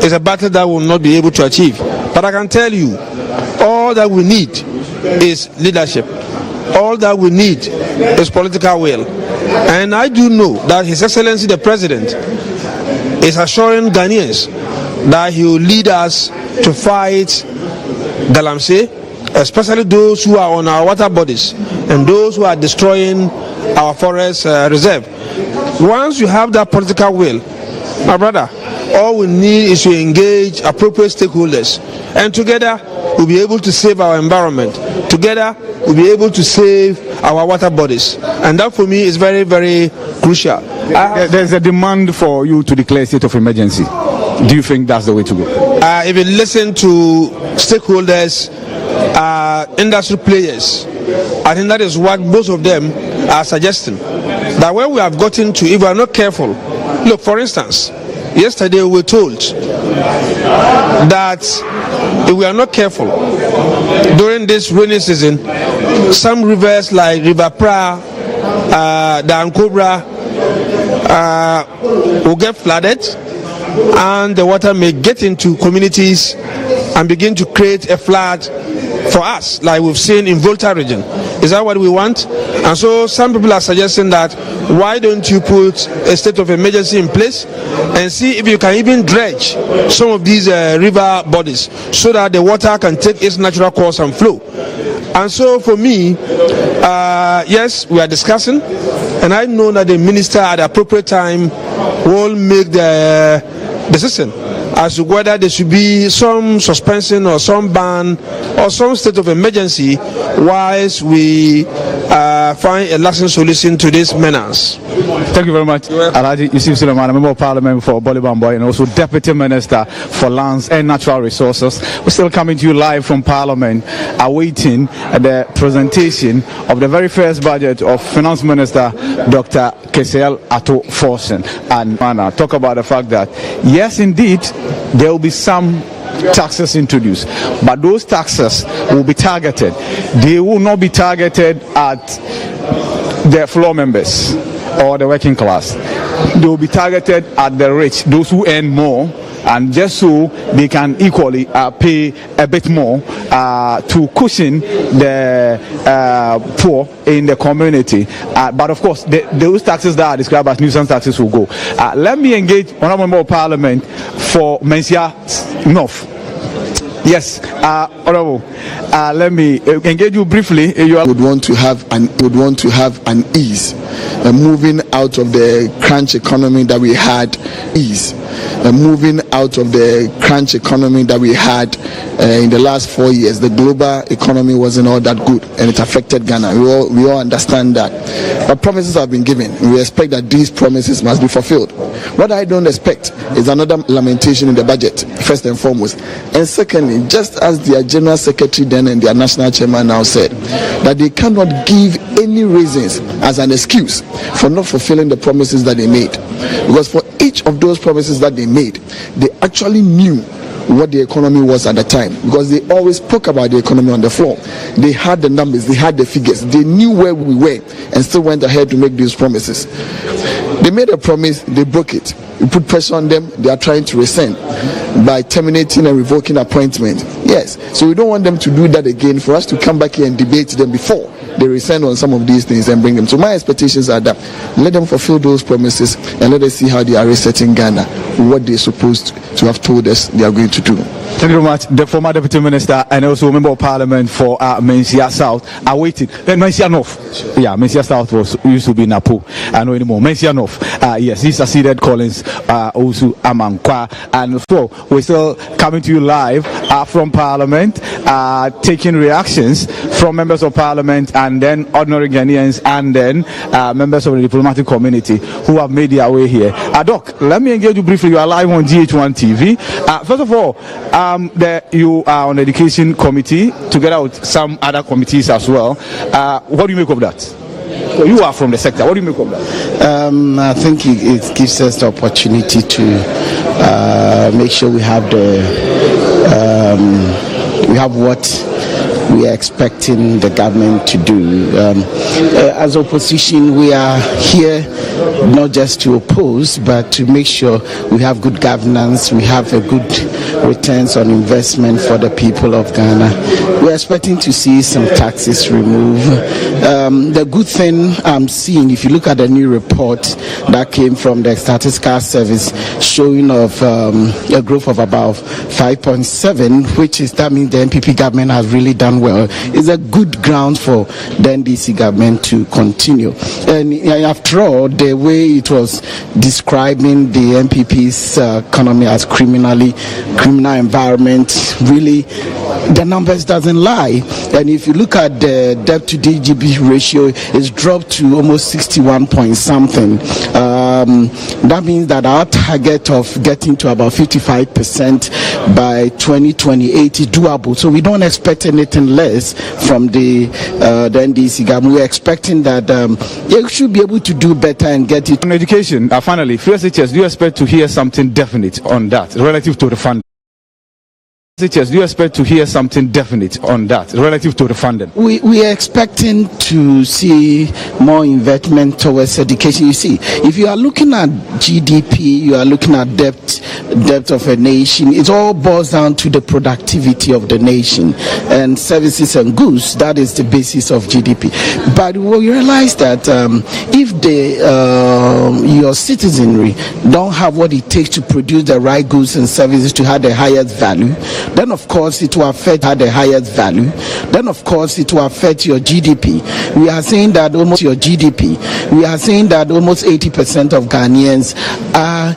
it's a battle that will not be able to achieve. But I can tell you, all all that we need is leadership. All that we need is political will. And I do know that His Excellency the President is assuring Ghanaians that he will lead us to fight galamsey, especially those who are on our water bodies and those who are destroying our forest reserve. Once you have that political will, my brother, all we need is to engage appropriate stakeholders, and together we'll be able to save our environment. Together we'll be able to save our water bodies, and that for me is very, very crucial. There's a demand for you to declare a state of emergency. Do you think that's the way to go? If you listen to stakeholders, industry players, I think that is what most of them are suggesting. That when we have gotten to, if we are not careful, look, for instance, yesterday we were told that if we are not careful during this rainy season, some rivers like River Pra, Danquah will get flooded, and the water may get into communities and begin to create a flood for us, like we've seen in Volta region. Is that what we want? And so some people are suggesting that why don't you put a state of emergency in place and see if you can even dredge some of these river bodies so that the water can take its natural course and flow. And so for me, yes, we are discussing, and I know that the minister at the appropriate time will make the decision as to whether there should be some suspension or some ban or some state of emergency whilst we find a lasting solution to this menace. Thank you very much. Alhaji Yusuf Suleiman, Member of Parliament for Bolibamboy and also Deputy Minister for Lands and Natural Resources. We're still coming to you live from Parliament, awaiting the presentation of the very first budget of Finance Minister Dr. Akufo-Addo Forsen. And talk about the fact that, yes, indeed, there will be some taxes introduced, but those taxes will be targeted. They will not be targeted at the floor members or the working class. They will be targeted at the rich, those who earn more, and just so they can equally pay a bit more to cushion the poor in the community. But of course, those taxes that are described as nuisance taxes will go. Let me engage Honourable Member of Parliament for Mensia North. Yes, Honourable, let me engage you briefly. You would want to have an ease, moving out of the crunch economy that we had. Moving out of the crunch economy that we had in the last 4 years. The global economy wasn't all that good, and it affected Ghana. We all understand that. But promises have been given. We expect that these promises must be fulfilled. What I don't expect is another lamentation in the budget, first and foremost. And secondly, just as their General Secretary then and their National Chairman now said, that they cannot give any reasons as an excuse for not fulfilling the promises that they made. Because for each of those promises that they made, they actually knew what the economy was at the time, because they always spoke about the economy on the floor. They had the numbers, they had the figures, they knew where we were, and still went ahead to make these promises. They made a promise, they broke it. We put pressure on them, they are trying to rescind by terminating and revoking appointment. Yes, so we don't want them to do that again, for us to come back here and debate them before they rescind on some of these things and bring them. So my expectations are that let them fulfill those promises and let us see how they are resetting Ghana, what they're supposed to have told us they are going to do. Thank you very much. The former Deputy Minister and also Member of Parliament for Mensia South are waiting. Then Mensia North. Yeah, Mensia South used to be Napo. I know anymore. Mensia North. Yes, he succeeded Collins, also Amankwa. And so we're still coming to you live from Parliament, taking reactions from members of Parliament and then ordinary Ghanaians and then members of the diplomatic community who have made their way here. Doc, let me engage you briefly. You are live on GHOne TV. First of all, you are on the education committee together with some other committees as well. What do you make of that? So you are from the sector. What do you make of that? I think it gives us the opportunity to make sure we have what we are expecting the government to do. As opposition, we are here not just to oppose, but to make sure we have good governance, we have a good returns on investment for the people of Ghana. We're expecting to see some taxes removed. The good thing I'm seeing, if you look at the new report that came from the Statistical Service showing of a growth of about 5.7, which is, that means the NPP government has really done well, is a good ground for the NDC government to continue. And after all, the way it was describing the NPP's economy as criminal environment, really the numbers doesn't lie. And if you look at the debt to GDP ratio, it's dropped to almost 61 point something. That means that our target of getting to about 55% by 2028 is doable. So we don't expect anything less from the NDC government. We're expecting that they should be able to do better and get it. On education, finally, FSHS, do you expect to hear something definite on that relative to the fund? Do you expect to hear something definite on that relative to the funding? We are expecting to see more investment towards education. You see, if you are looking at GDP, you are looking at debt of a nation, it all boils down to the productivity of the nation, and services and goods, that is the basis of GDP. But we realize that if your citizenry don't have what it takes to produce the right goods and services to have the highest value, then of course it will affect the highest value. Then of course it will affect your GDP. We are saying that almost 80% of Ghanaians are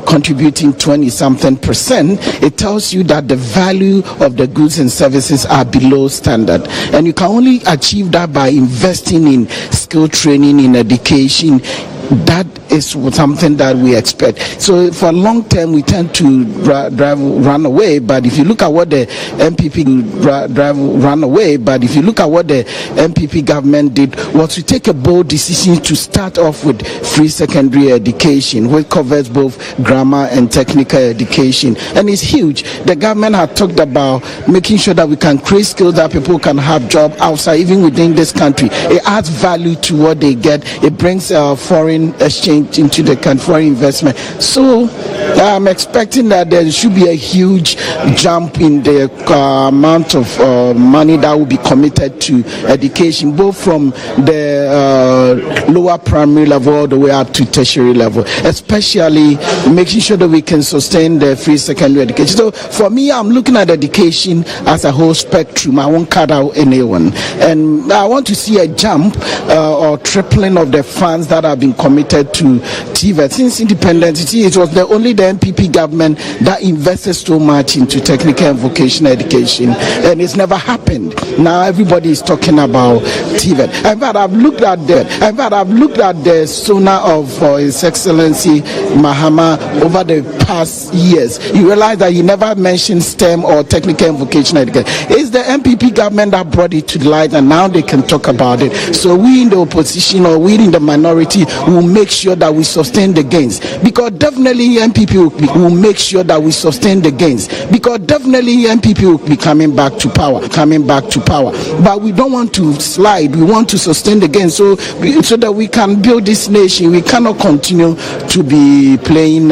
contributing 20-something%. It tells you that the value of the goods and services are below standard, and you can only achieve that by investing in skill training, in education. That is something that we expect. So for a long term, we tend to run away. But if you look at what the MPP government did, was to take a bold decision to start off with free secondary education, which covers both grammar and technical education, and it's huge. The government had talked about making sure that we can create skills that people can have job outside, even within this country. It adds value to what they get. It brings foreign exchange into the country, foreign investment. So I'm expecting that there should be a huge jump in the amount of money that will be committed to education, both from the lower primary level all the way up to tertiary level, especially making sure that we can sustain the free secondary education. So for me, I'm looking at education as a whole spectrum. I won't cut out anyone, and I want to see a jump or tripling of the funds that have been committed to TVET. Since independence, it was only the MPP government that invested so much into technical and vocational education, and it's never happened. Now everybody is talking about TVET. In fact, I've looked at the sonar of His Excellency Mohammed over the past years. You realize that he never mentioned STEM or technical and vocational education. It's the MPP government that brought it to light, and now they can talk about it. So we in the opposition, or we in the minority, will make sure that we sustain the gains, because definitely MPP will make sure that we sustain the gains, because definitely MPP will be coming back to power. But we don't want to slide. We want to sustain the gains, so that we can build this nation. We cannot continue to be playing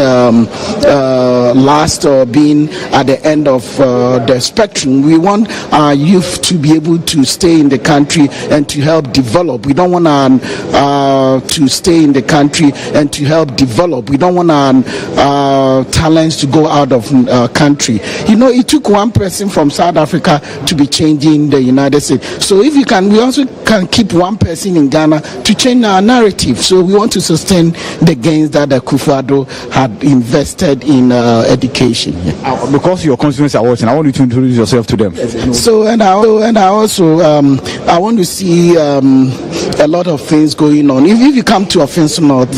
last or being at the end of the spectrum. We want our youth to be able to stay in the country and to help develop. We don't want to stay in the country and to help develop. We don't want our talents to go out of country. You know, it took one person from South Africa to be changing the United States. So if you can, we also can keep one person in Ghana to change our narrative. So we want to sustain the gains that Akufo-Addo had invested in education. Because your constituents are watching, I want you to introduce yourself to them. So I want to see a lot of things going on. If you come to Offense North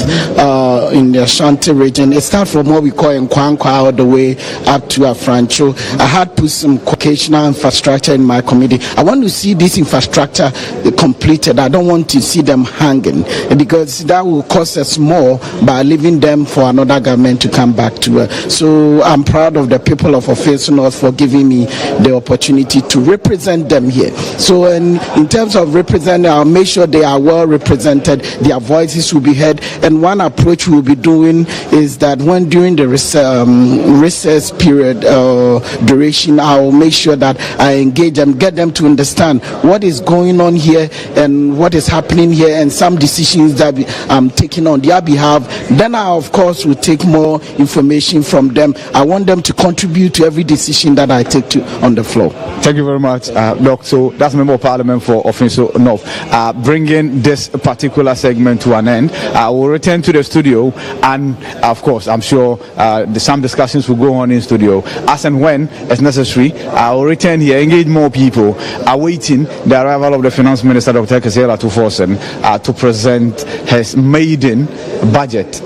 in the Ashanti region. It starts from what we call Nkwankwa all the way up to Afrancho. I had put some vocational infrastructure in my community. I want to see this infrastructure completed. I don't want to see them hanging, because that will cost us more by leaving them for another government to come back to. So I'm proud of the people of Ofori-Atta for giving me the opportunity to represent them here. So in terms of representing, I'll make sure they are well represented, their voices will be heard. And one approach we'll be doing is that when during the recess period duration, I'll make sure that I engage them, get them to understand what is going on here and what is happening here, and some decisions that I'm taking on their behalf. Then I, of course, will take more information from them. I want them to contribute to every decision that I take on the floor. Thank you very much, Doc. So that's Member of Parliament for Ofori-Atta North. Bringing this particular segment to an end, I will return to the studio, and of course, I'm sure some discussions will go on in studio. As and when it's necessary, I will return here, engage more people, awaiting the arrival of the Finance Minister, Dr. Akufo-Addo, to present his maiden budget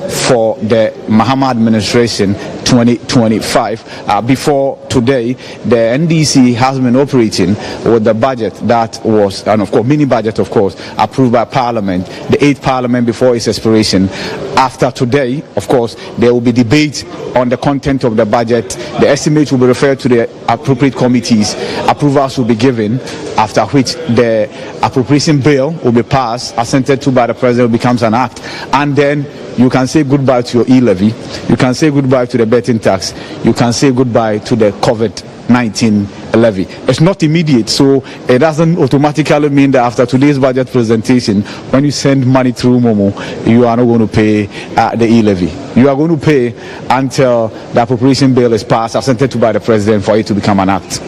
for the Mohammed administration 2025. Before today, the NDC has been operating with the budget that was, and of course, mini budget, of course, approved by Parliament, the 8th Parliament before its expiration. After today, of course, there will be debate on the content of the budget. The estimates will be referred to the appropriate committees. Approvals will be given, after which the appropriation bill will be passed, assented to by the President, becomes an act. And then you can say goodbye to your e-levy, you can say goodbye to the betting tax, you can say goodbye to the COVID-19 levy. It's not immediate, so it doesn't automatically mean that after today's budget presentation, when you send money through Momo, you are not going to pay the e-levy. You are going to pay until the appropriation bill is passed, assented to by the President, for it to become an act.